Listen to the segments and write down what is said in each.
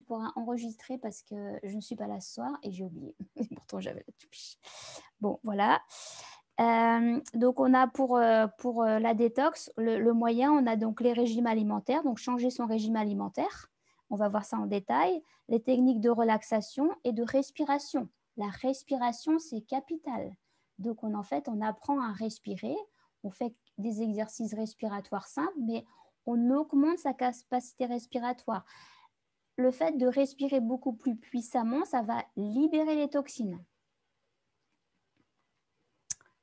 pourras enregistrer parce que je ne suis pas là ce soir et j'ai oublié. Pourtant, j'avais la touche. Bon, voilà. Donc, on a pour la détox, le moyen, on a donc les régimes alimentaires, donc changer son régime alimentaire. On va voir ça en détail. Les techniques de relaxation et de respiration. La respiration, c'est capital. Donc, en fait, on apprend à respirer. On fait des exercices respiratoires simples, mais on augmente sa capacité respiratoire. Le fait de respirer beaucoup plus puissamment, ça va libérer les toxines.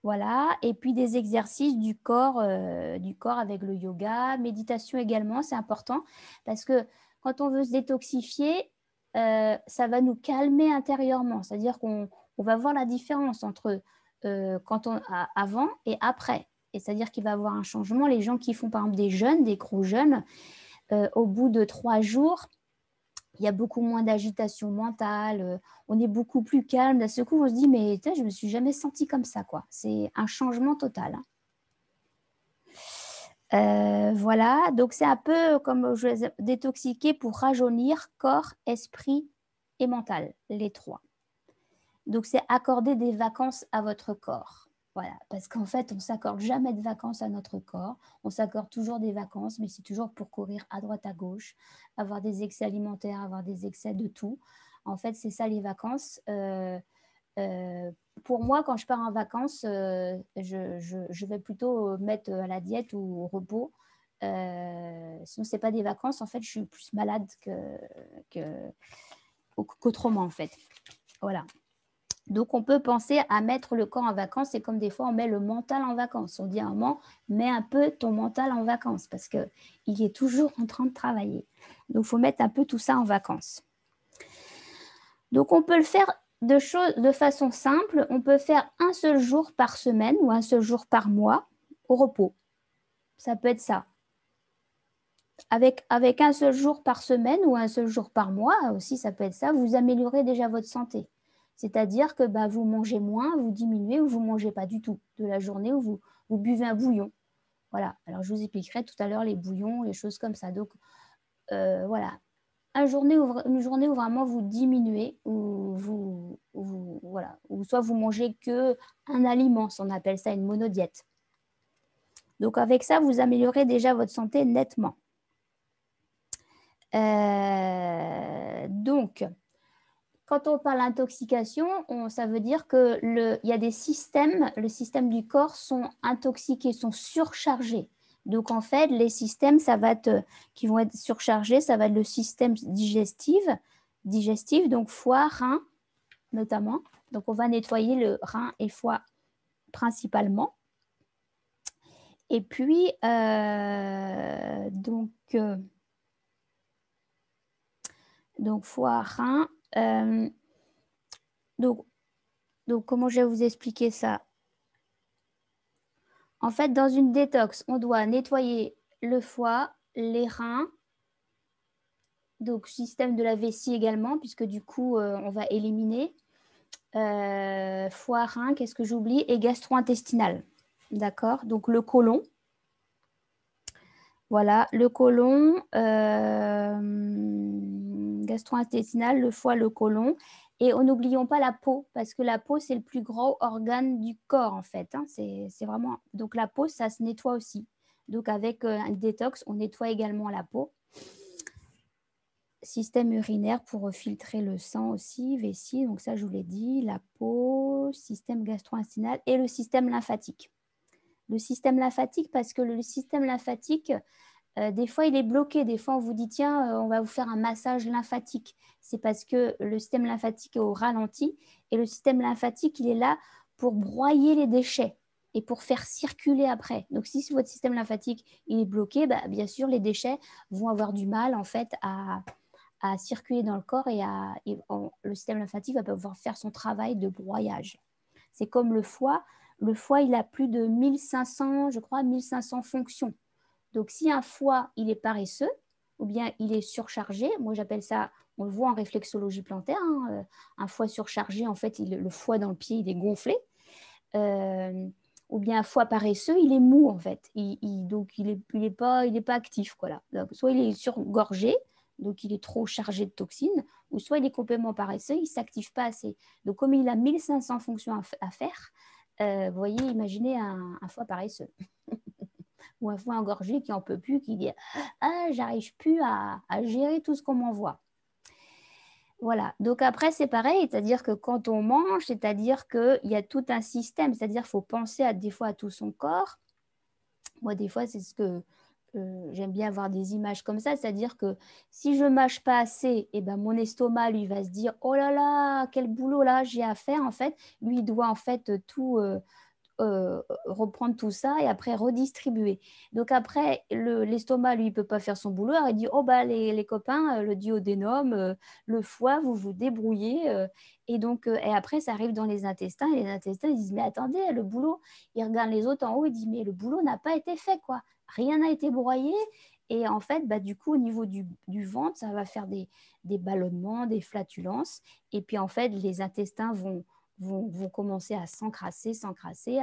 Voilà, et puis des exercices du corps avec le yoga, méditation également, c'est important parce que quand on veut se détoxifier, ça va nous calmer intérieurement, c'est-à-dire qu'on va voir la différence entre avant et après. Et c'est-à-dire qu'il va y avoir un changement. Les gens qui font par exemple des jeûnes, des gros jeûnes, au bout de 3 jours, il y a beaucoup moins d'agitation mentale, on est beaucoup plus calme. D'un seul coup, on se dit, mais je ne me suis jamais sentie comme ça, quoi. C'est un changement total. Voilà, donc c'est un peu comme je vais détoxiquer pour rajeunir corps, esprit et mental, les 3. Donc c'est accorder des vacances à votre corps. Voilà, parce qu'en fait, on ne s'accorde jamais de vacances à notre corps. On s'accorde toujours des vacances, mais c'est toujours pour courir à droite, à gauche, avoir des excès alimentaires, avoir des excès de tout. En fait, c'est ça les vacances. Pour moi, quand je pars en vacances, je vais plutôt mettre à la diète ou au repos. Sinon, ce n'est pas des vacances. En fait, je suis plus malade qu'autrement, en fait. Voilà. Donc, on peut penser à mettre le corps en vacances. C'est comme des fois, on met le mental en vacances. On dit à un moment, mets un peu ton mental en vacances parce qu'il est toujours en train de travailler. Donc, il faut mettre un peu tout ça en vacances. Donc, on peut le faire de façon simple. On peut faire un seul jour par semaine ou un seul jour par mois au repos. Ça peut être ça. Avec un seul jour par semaine ou un seul jour par mois aussi, ça peut être ça. Vous améliorez déjà votre santé. C'est-à-dire que vous mangez moins, vous diminuez ou vous ne mangez pas du tout de la journée où vous buvez un bouillon. Voilà. Alors, je vous expliquerai tout à l'heure les bouillons, les choses comme ça. Donc, voilà. Une journée où vraiment vous diminuez, voilà, ou soit vous mangez qu'un aliment, on appelle ça une monodiète. Donc, avec ça, vous améliorez déjà votre santé nettement. Donc, quand on parle d'intoxication, ça veut dire qu'il y a des systèmes, le système du corps sont intoxiqués, sont surchargés. Donc, en fait, les systèmes qui vont être surchargés, ça va être le système digestif, donc foie, rein notamment. Donc, on va nettoyer le rein et foie principalement. Et puis, donc foie, rein. Donc, comment je vais vous expliquer ça? En fait, dans une détox, on doit nettoyer le foie, les reins, donc système de la vessie également, puisque du coup, on va éliminer foie, rein, qu'est-ce que j'oublie, et gastro-intestinal. D'accord? Donc, le côlon. Voilà, le côlon, gastro-intestinal, le foie, le côlon. Et n'oublions pas la peau, parce que la peau, c'est le plus gros organe du corps, en fait. Hein. C'est vraiment... Donc, la peau, ça se nettoie aussi. Donc, avec un détox, on nettoie également la peau. Système urinaire pour filtrer le sang aussi, vessie. Donc, ça, je vous l'ai dit. La peau, système gastro-intestinal et le système lymphatique. Le système lymphatique, parce que le système lymphatique... des fois, il est bloqué. Des fois, on vous dit, tiens, on va vous faire un massage lymphatique. C'est parce que le système lymphatique est au ralenti. Et le système lymphatique, il est là pour broyer les déchets et pour faire circuler après. Donc, si votre système lymphatique il est bloqué, bien sûr, les déchets vont avoir du mal, en fait, à circuler dans le corps et le système lymphatique va pouvoir faire son travail de broyage. C'est comme le foie. Le foie, il a plus de 1500, je crois, 1500 fonctions. Donc, si un foie, il est paresseux ou bien il est surchargé, moi j'appelle ça, on le voit en réflexologie plantaire, hein, un foie surchargé, en fait, le foie dans le pied, il est gonflé. Ou bien un foie paresseux, il est mou, en fait. Donc, il est pas actif, quoi, là. Donc, soit il est surgorgé, donc il est trop chargé de toxines, ou soit il est complètement paresseux, il ne s'active pas assez. Donc comme il a 1500 fonctions à faire, vous voyez, imaginez un foie paresseux ou un foie engorgé qui n'en peut plus, qui dit « Ah, j'arrive plus à gérer tout ce qu'on m'envoie ». Voilà, donc après c'est pareil, c'est-à-dire que quand on mange, c'est-à-dire qu'il y a tout un système, c'est-à-dire qu'il faut penser des fois à tout son corps. Moi, des fois, c'est ce que j'aime bien avoir des images comme ça, c'est-à-dire que si je mâche pas assez, et ben, mon estomac, lui, va se dire, oh là là, quel boulot là j'ai à faire, en fait. Lui, il doit en fait tout reprendre tout ça et après redistribuer. Donc après, l'estomac, lui, il peut pas faire son boulot. Alors il dit, oh bah les copains, le duodénum, le foie, vous vous débrouillez. Et donc, et après, ça arrive dans les intestins. Et les intestins, ils disent, mais attendez, le boulot, ils regardent les autres en haut, ils disent, mais le boulot n'a pas été fait, quoi. Rien n'a été broyé. Et en fait, bah, du coup, au niveau du ventre, ça va faire des ballonnements, des flatulences. Et puis, en fait, les intestins vont commencer à s'encrasser.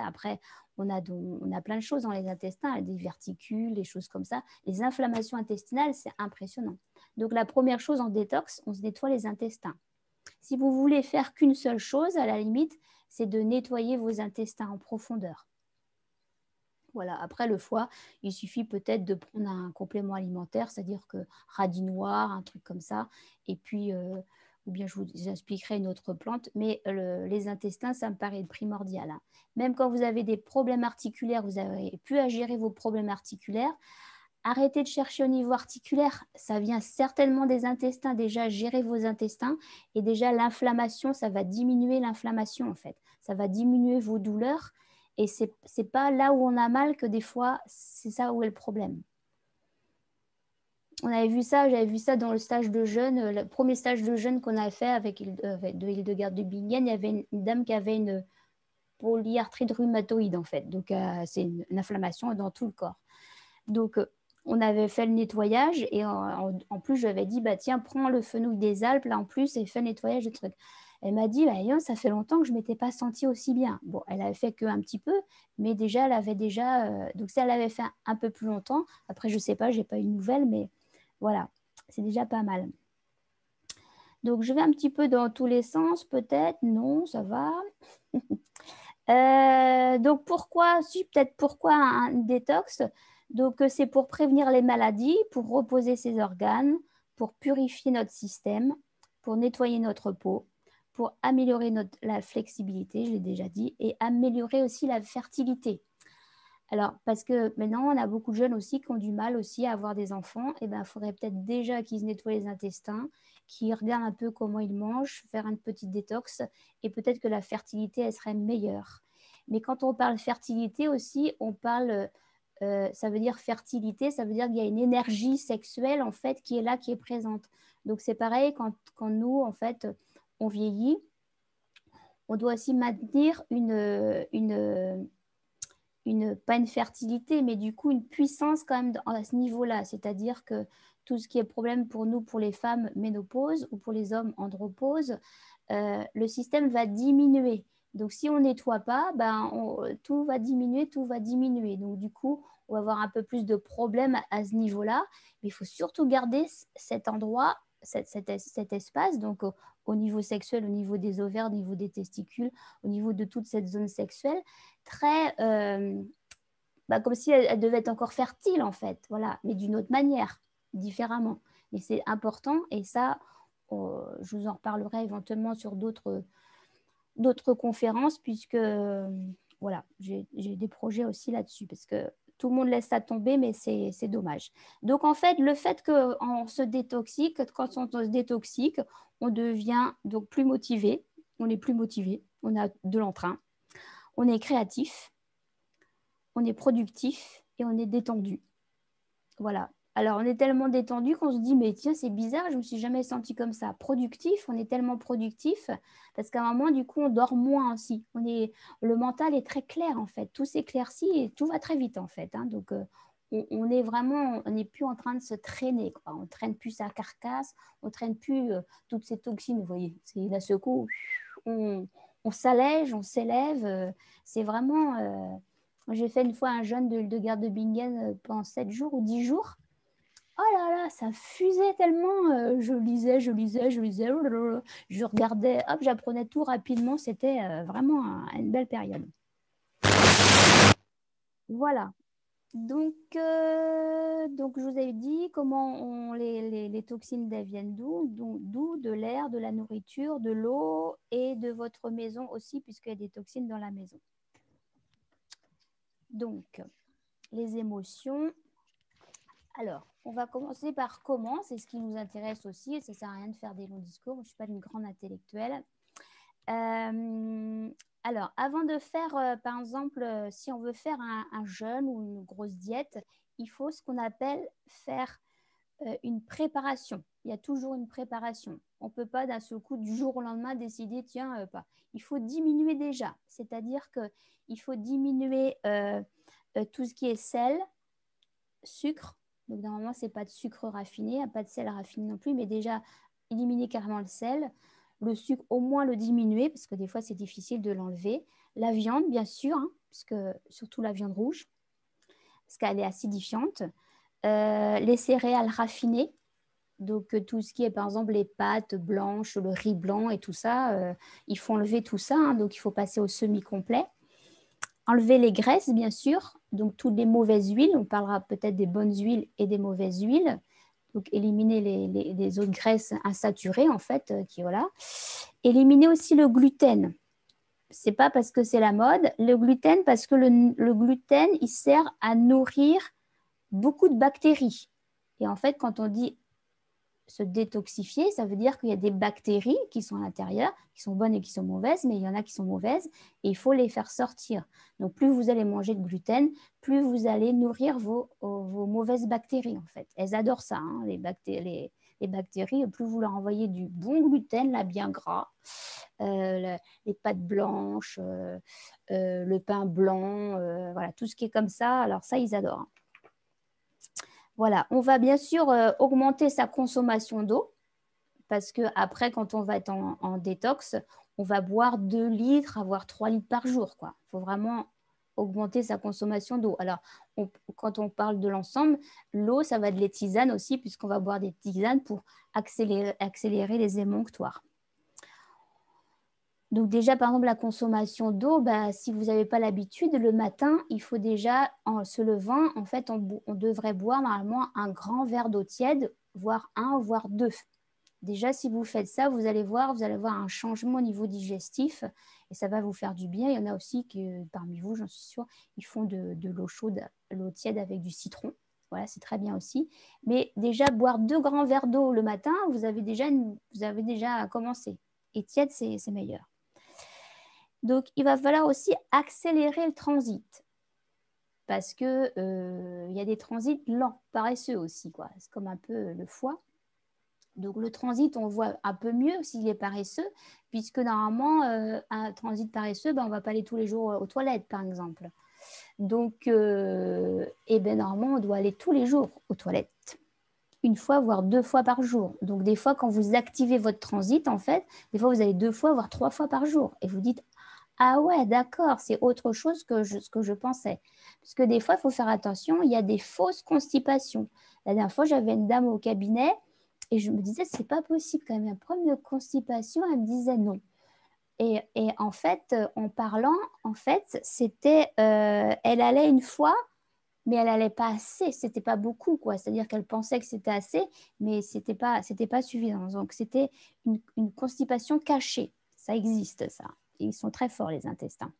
Après, on a plein de choses dans les intestins, des verticules, des choses comme ça. Les inflammations intestinales, c'est impressionnant. Donc, la première chose en détox, on se nettoie les intestins. Si vous voulez faire qu'une seule chose, à la limite, c'est de nettoyer vos intestins en profondeur. Voilà. Après, le foie, il suffit peut-être de prendre un complément alimentaire, c'est-à-dire que radis noir, un truc comme ça, et puis ou bien je vous expliquerai une autre plante, mais les intestins, ça me paraît primordial, hein. Même quand vous avez des problèmes articulaires, vous avez plus à gérer vos problèmes articulaires, arrêtez de chercher au niveau articulaire, ça vient certainement des intestins, déjà gérer vos intestins, et déjà l'inflammation, ça va diminuer l'inflammation en fait, ça va diminuer vos douleurs, et c'est pas là où on a mal que des fois, c'est ça où est le problème. J'avais vu ça dans le stage de jeûne, le premier stage de jeûne qu'on a fait avec de Hildegard de Bingen. Il y avait une dame qui avait une polyarthrite rhumatoïde en fait. Donc c'est une inflammation dans tout le corps. Donc on avait fait le nettoyage et en plus je lui avais dit bah tiens prends le fenouil des Alpes là en plus et fais le nettoyage de trucs. Elle m'a dit bah, ça fait longtemps que je ne m'étais pas sentie aussi bien. Bon, elle avait fait qu'un petit peu, mais déjà elle avait déjà donc ça elle avait fait un peu plus longtemps. Après je sais pas, j'ai pas eu de nouvelles, mais voilà, c'est déjà pas mal. Donc, je vais un petit peu dans tous les sens, peut-être. Non, ça va. Donc, pourquoi un détox? Donc, c'est pour prévenir les maladies, pour reposer ses organes, pour purifier notre système, pour nettoyer notre peau, pour améliorer la flexibilité, je l'ai déjà dit, et améliorer aussi la fertilité. Alors, parce que maintenant, on a beaucoup de jeunes aussi qui ont du mal aussi à avoir des enfants. Et ben, il faudrait peut-être déjà qu'ils se nettoient les intestins, qu'ils regardent un peu comment ils mangent, faire une petite détox. Et peut-être que la fertilité, elle serait meilleure. Mais quand on parle fertilité aussi, on parle, ça veut dire fertilité, ça veut dire qu'il y a une énergie sexuelle, en fait, qui est là, qui est présente. Donc, c'est pareil quand nous, en fait, on vieillit, on doit aussi maintenir pas une fertilité, mais du coup une puissance quand même à ce niveau-là. C'est-à-dire que tout ce qui est problème pour nous, pour les femmes, ménopause, ou pour les hommes, andropause, le système va diminuer. Donc si on ne nettoie pas, tout va diminuer, tout va diminuer. Donc du coup, on va avoir un peu plus de problèmes à ce niveau-là. Mais il faut surtout garder cet endroit, cet espace, donc au niveau sexuel, au niveau des ovaires, au niveau des testicules, au niveau de toute cette zone sexuelle, très comme si elle devait être encore fertile en fait, voilà, mais d'une autre manière, différemment. Et c'est important, et ça, je vous en reparlerai éventuellement sur d'autres conférences, puisque voilà, j'ai des projets aussi là-dessus, parce que tout le monde laisse ça tomber, mais c'est dommage. Donc en fait, le fait qu'on se détoxique, quand on se détoxique, on devient donc plus motivé, on est plus motivé, on a de l'entrain, on est créatif, on est productif et on est détendu. Voilà. Alors, on est tellement détendu qu'on se dit, mais tiens, c'est bizarre, je ne me suis jamais senti comme ça. Productif, on est tellement productif parce qu'à un moment, du coup, on dort moins aussi. Le mental est très clair, en fait. Tout s'éclaircit et tout va très vite, en fait, hein. Donc, on est vraiment, on n'est plus en train de se traîner, quoi. On ne traîne plus sa carcasse, on ne traîne plus toutes ces toxines, vous voyez. C'est d'un seul coup, on s'allège, on s'élève. C'est vraiment... J'ai fait une fois un jeûne de garde de Bingen pendant 7 jours ou 10 jours. Oh là là, ça fusait tellement. Je lisais, je regardais, hop, j'apprenais tout rapidement. C'était vraiment une belle période. Voilà. Donc, je vous avais dit comment les toxines viennent d'où? D'où? De l'air, de la nourriture, de l'eau et de votre maison aussi, puisqu'il y a des toxines dans la maison. Donc, les émotions. Alors, on va commencer par comment, c'est ce qui nous intéresse aussi, et ça ne sert à rien de faire des longs discours, je ne suis pas une grande intellectuelle. Alors, avant de faire, par exemple, si on veut faire un jeûne ou une grosse diète, il faut ce qu'on appelle faire une préparation. Il y a toujours une préparation. On ne peut pas d'un seul coup, du jour au lendemain, décider, tiens, pas. Il faut diminuer déjà. C'est-à-dire qu'il faut diminuer tout ce qui est sel, sucre. Donc, normalement, ce n'est pas de sucre raffiné, pas de sel raffiné non plus, mais déjà, éliminer carrément le sel. Le sucre, au moins le diminuer, parce que des fois, c'est difficile de l'enlever. La viande, bien sûr, hein, parce que, surtout la viande rouge, parce qu'elle est acidifiante. Les céréales raffinées, donc tout ce qui est par exemple les pâtes blanches, le riz blanc et tout ça, il faut enlever tout ça, hein, donc il faut passer au semi-complet. Enlever les graisses, bien sûr, donc toutes les mauvaises huiles, on parlera peut-être des bonnes huiles et des mauvaises huiles, donc éliminer les autres graisses insaturées en fait, qui voilà. Éliminer aussi le gluten. C'est pas parce que c'est la mode, le gluten parce que le gluten, il sert à nourrir beaucoup de bactéries. Et en fait, quand on dit se détoxifier, ça veut dire qu'il y a des bactéries qui sont à l'intérieur, qui sont bonnes et qui sont mauvaises, mais il y en a qui sont mauvaises et il faut les faire sortir. Donc, plus vous allez manger de gluten, plus vous allez nourrir vos mauvaises bactéries, en fait. Elles adorent ça, hein, les bactéries. Plus vous leur envoyez du bon gluten, là, bien gras, les pâtes blanches, le pain blanc, voilà, tout ce qui est comme ça, alors ça, ils adorent. Voilà, on va bien sûr augmenter sa consommation d'eau parce qu'après, quand on va être en détox, on va boire 2 litres, voire 3 litres par jour. Il faut vraiment augmenter sa consommation d'eau. Alors, quand on parle de l'ensemble, l'eau, ça va de les tisanes aussi, puisqu'on va boire des tisanes pour accélérer les émonctoires. Donc déjà, par exemple, la consommation d'eau, si vous n'avez pas l'habitude, le matin, il faut déjà, en se levant, en fait, on devrait boire normalement un grand verre d'eau tiède, voire 1, voire 2. Déjà, si vous faites ça, vous allez voir un changement au niveau digestif et ça va vous faire du bien. Il y en a aussi qui, parmi vous, j'en suis sûre, ils font de l'eau chaude, l'eau tiède avec du citron. Voilà, c'est très bien aussi. Mais déjà, boire 2 grands verres d'eau le matin, vous avez déjà commencé. Et tiède, c'est meilleur. Donc, il va falloir aussi accélérer le transit parce que y a des transits lents, paresseux aussi, quoi. C'est comme un peu le foie. Donc, le transit, on voit un peu mieux s'il est paresseux, puisque normalement, un transit paresseux, on ne va pas aller tous les jours aux toilettes, par exemple. Donc, normalement, on doit aller tous les jours aux toilettes. 1 fois, voire 2 fois par jour. Donc, des fois, quand vous activez votre transit, en fait, des fois, vous allez 2 fois, voire 3 fois par jour. Et vous dites, ah ouais, d'accord, c'est autre chose que ce que je pensais. Parce que des fois, il faut faire attention, il y a des fausses constipations. La dernière fois, j'avais une dame au cabinet et je me disais, c'est pas possible quand même, un problème de constipation. Elle me disait non. Et en fait, en parlant, en fait, c'était, elle allait 1 fois, mais elle allait pas assez, c'était pas beaucoup, quoi. C'est-à-dire qu'elle pensait que c'était assez, mais c'était pas suffisant. Donc, c'était une constipation cachée. Ça existe, ça. Ils sont très forts, les intestins.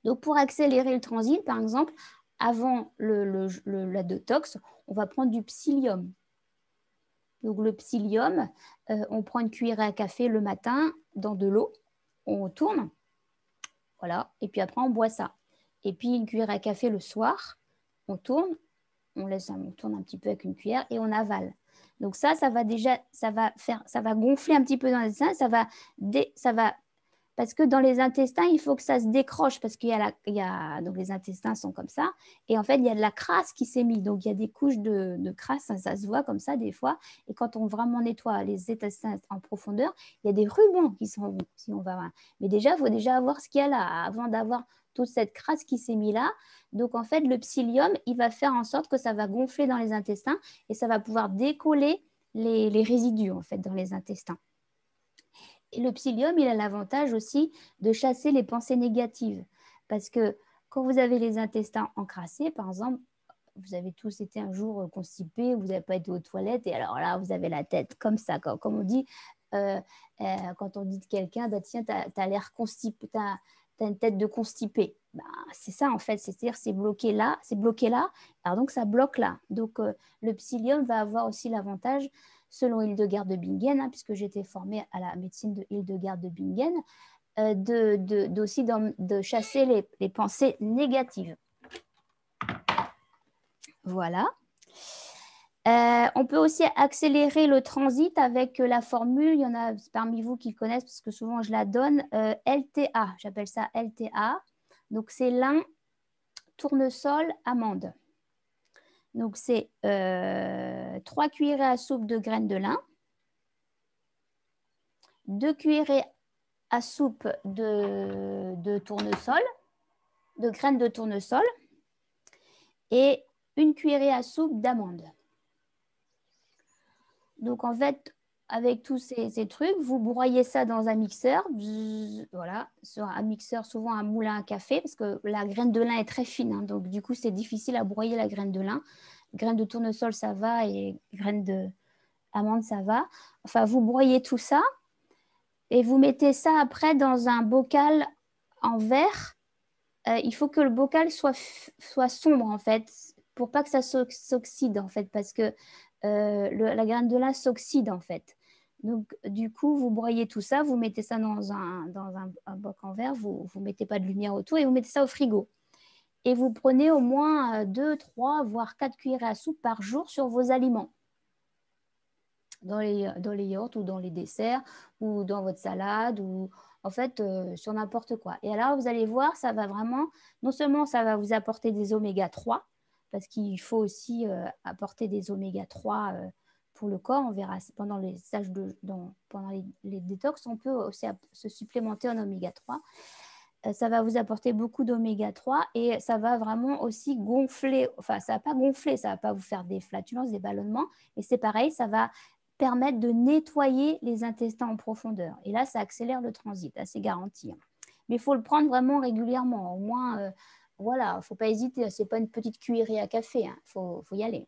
Donc, pour accélérer le transit, par exemple, avant la détox, on va prendre du psyllium. Donc, le psyllium, on prend une cuillère à café le matin dans de l'eau, on tourne, voilà, et puis après, on boit ça. Et puis, une cuillère à café le soir, on tourne, on tourne un petit peu avec une cuillère et on avale. Donc ça va gonfler un petit peu dans les seins, ça va Parce que dans les intestins, il faut que ça se décroche parce donc les intestins sont comme ça. Et en fait, il y a de la crasse qui s'est mise. Donc, il y a des couches de crasse, ça se voit comme ça des fois. Et quand on vraiment nettoie les intestins en profondeur, il y a des rubans qui sont si on va voir. Mais déjà, il faut déjà avoir ce qu'il y a là avant d'avoir toute cette crasse qui s'est mise là. Donc, en fait, le psyllium, il va faire en sorte que ça va gonfler dans les intestins et ça va pouvoir décoller les résidus, en fait, dans les intestins. Et le psyllium, il a l'avantage aussi de chasser les pensées négatives. Parce que quand vous avez les intestins encrassés, par exemple, vous avez tous été un jour constipés, vous n'avez pas été aux toilettes, et alors là, vous avez la tête comme ça. Comme on dit, quand on dit de quelqu'un, bah, tiens, tu as l'air constipé, tu as une tête de constipé. Bah, c'est ça, en fait, c'est-à-dire c'est bloqué là, alors donc ça bloque là. Donc, le psyllium va avoir aussi l'avantage selon Hildegard de Bingen, hein, puisque j'étais formée à la médecine de Hildegard de Bingen, aussi de chasser les pensées négatives. Voilà. On peut aussi accélérer le transit avec la formule, il y en a parmi vous qui connaissent parce que souvent je la donne, LTA, j'appelle ça LTA. Donc c'est lin, tournesol, amande. Donc c'est 3 cuillerées à soupe de graines de lin, 2 cuillerées à soupe de tournesol, de graines de tournesol et 1 cuillerée à soupe d'amande. Donc en fait, avec tous ces trucs, vous broyez ça dans un mixeur, voilà, sur un mixeur, souvent un moulin à café, parce que la graine de lin est très fine, hein, donc du coup c'est difficile à broyer la graine de lin. Graine de tournesol ça va et graine d'amande ça va. Enfin, vous broyez tout ça et vous mettez ça après dans un bocal en verre. Il faut que le bocal soit sombre en fait, pour pas que ça s'oxyde en fait, parce que la graine de lin s'oxyde en fait. Donc du coup, vous broyez tout ça, vous mettez ça dans un boc en verre, vous ne mettez pas de lumière autour et vous mettez ça au frigo. Et vous prenez au moins 2, 3, voire 4 cuillerées à soupe par jour sur vos aliments. Dans les yaourts ou dans les desserts ou dans votre salade ou en fait sur n'importe quoi. Et alors vous allez voir, ça va vraiment, non seulement ça va vous apporter des oméga 3, parce qu'il faut aussi apporter des oméga 3 pour le corps, on verra pendant les stages pendant les détox, on peut aussi se supplémenter en oméga 3. Ça va vous apporter beaucoup d'oméga 3 et ça va vraiment aussi gonfler, enfin ça va pas gonfler, ça va pas vous faire des flatulences, des ballonnements, et c'est pareil, ça va permettre de nettoyer les intestins en profondeur. Et là, ça accélère le transit, c'est garanti. Mais il faut le prendre vraiment régulièrement. Au moins, voilà, il ne faut pas hésiter. Ce n'est pas une petite cuillerée à café, il faut y aller.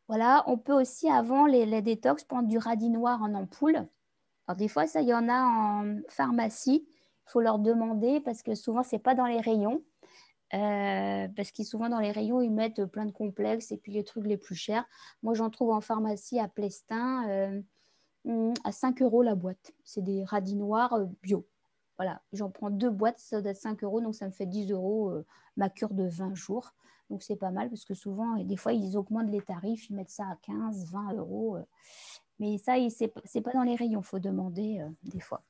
Voilà, on peut aussi, avant les détox, prendre du radis noir en ampoule. Alors, des fois, ça, il y en a en pharmacie. Il faut leur demander parce que souvent, ce n'est pas dans les rayons. Parce qu'ils souvent dans les rayons ils mettent plein de complexes et puis les trucs les plus chers. Moi j'en trouve en pharmacie à Plestin à 5 € la boîte. C'est des radis noirs bio. Voilà, j'en prends 2 boîtes, ça doit être 5 €, donc ça me fait 10 € ma cure de 20 jours. Donc c'est pas mal parce que souvent, et des fois ils augmentent les tarifs, ils mettent ça à 15, 20 €. Mais ça, c'est pas dans les rayons, il faut demander des fois.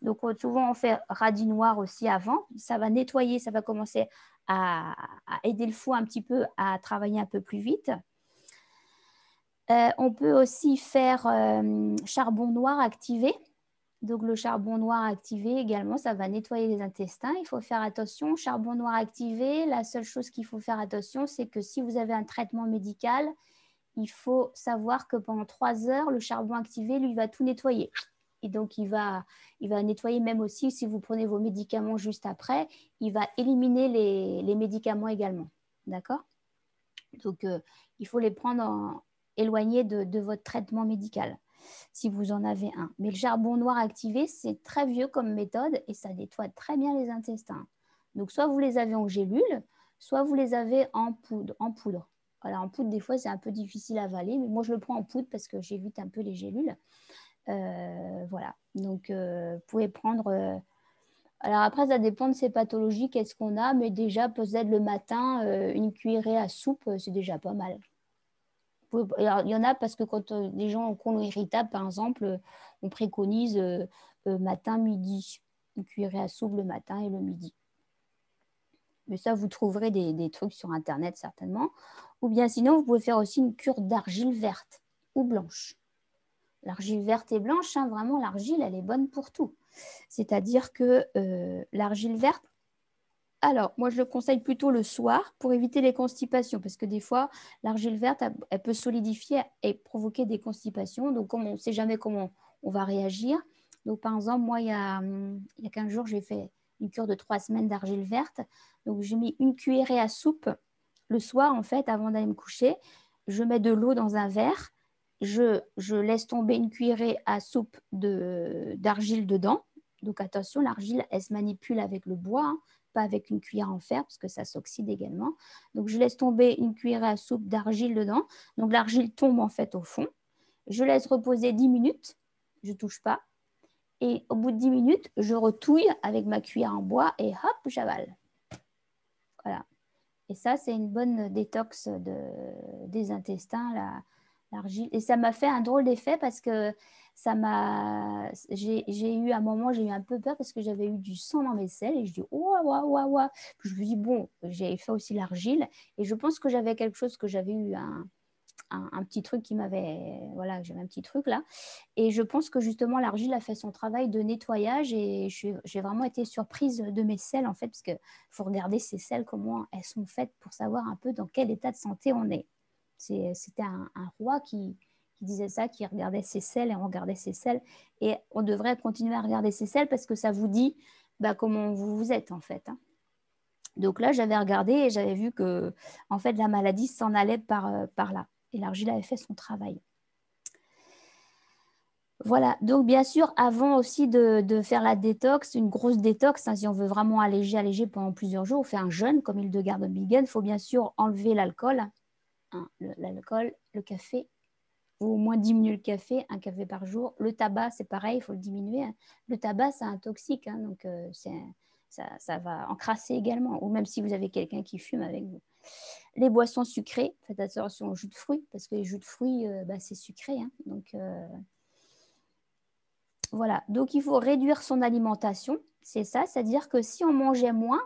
Donc souvent on fait radis noir aussi avant, ça va nettoyer, ça va commencer à aider le foie un petit peu à travailler un peu plus vite. On peut aussi faire charbon noir activé. Donc le charbon noir activé également, ça va nettoyer les intestins. Il faut faire attention. Charbon noir activé, la seule chose qu'il faut faire attention, c'est que si vous avez un traitement médical, il faut savoir que pendant 3 heures, le charbon activé, lui, va tout nettoyer. Et donc, il va nettoyer même aussi si vous prenez vos médicaments juste après, il va éliminer les médicaments également. D'accord? Donc, il faut les prendre éloignés de votre traitement médical, si vous en avez un. Mais le charbon noir activé, c'est très vieux comme méthode et ça nettoie très bien les intestins. Donc, soit vous les avez en gélule, soit vous les avez en poudre. Alors, en poudre, des fois, c'est un peu difficile à avaler, mais moi, je le prends en poudre parce que j'évite un peu les gélules. Voilà. Donc, vous pouvez prendre... Alors après, ça dépend de ces pathologies, qu'est-ce qu'on a, mais déjà, peut-être le matin, une cuillerée à soupe, c'est déjà pas mal. Vous Alors, il y en a parce que quand les gens ont colon irritable, par exemple, on préconise matin, midi, une cuillerée à soupe le matin et le midi. Mais ça, vous trouverez des trucs sur Internet certainement. Ou bien sinon, vous pouvez faire aussi une cure d'argile verte ou blanche. L'argile verte et blanche, hein, vraiment, l'argile, elle est bonne pour tout. C'est-à-dire que l'argile verte, alors, moi, je le conseille plutôt le soir pour éviter les constipations, parce que des fois, l'argile verte, elle peut solidifier et provoquer des constipations. Donc, on ne sait jamais comment on va réagir. Donc, par exemple, moi, il y a 15 jours, j'ai fait une cure de 3 semaines d'argile verte. Donc, j'ai mis une cuillerée à soupe le soir, en fait, avant d'aller me coucher. Je mets de l'eau dans un verre. Je laisse tomber une cuillerée à soupe d'argile dedans. Donc, attention, l'argile, elle se manipule avec le bois, hein, pas avec une cuillère en fer parce que ça s'oxyde également. Donc, je laisse tomber une cuillerée à soupe d'argile dedans. Donc, l'argile tombe en fait au fond. Je laisse reposer 10 minutes. Je ne touche pas. Et au bout de 10 minutes, je retouille avec ma cuillère en bois et hop, j'avale. Voilà. Et ça, c'est une bonne détox des intestins, l'argile. Et ça m'a fait un drôle d'effet parce que j'ai eu un moment, j'ai eu un peu peur parce que j'avais eu du sang dans mes selles et je dis, ouah, ouah, ouah, ouah. Puis je me dis, bon, j'ai fait aussi l'argile et je pense que j'avais quelque chose, que j'avais eu un petit truc qui m'avait, voilà, j'avais un petit truc là. Et je pense que justement, l'argile a fait son travail de nettoyage et j'ai vraiment été surprise de mes selles en fait, parce qu'il faut regarder ces selles, comment elles sont faites pour savoir un peu dans quel état de santé on est. C'était un roi qui disait ça, qui regardait ses selles et on regardait ses selles. Et on devrait continuer à regarder ses selles parce que ça vous dit comment vous êtes en fait, hein. Donc là, j'avais regardé et j'avais vu que en fait, la maladie s'en allait par là. Et l'argile avait fait son travail. Voilà, donc bien sûr, avant aussi de faire la détox, une grosse détox, hein, si on veut vraiment alléger pendant plusieurs jours, on fait un jeûne comme Hildegard de Bingen, il faut bien sûr enlever l'alcool, hein, l'alcool, le café, ou au moins diminuer le café, un café par jour. Le tabac, c'est pareil, il faut le diminuer, hein. Le tabac, c'est un toxique, hein, donc ça va encrasser également, ou même si vous avez quelqu'un qui fume avec vous. Les boissons sucrées, faites attention aux jus de fruits, parce que les jus de fruits, c'est sucré, hein, donc voilà, donc il faut réduire son alimentation, c'est ça, c'est-à-dire que si on mangeait moins,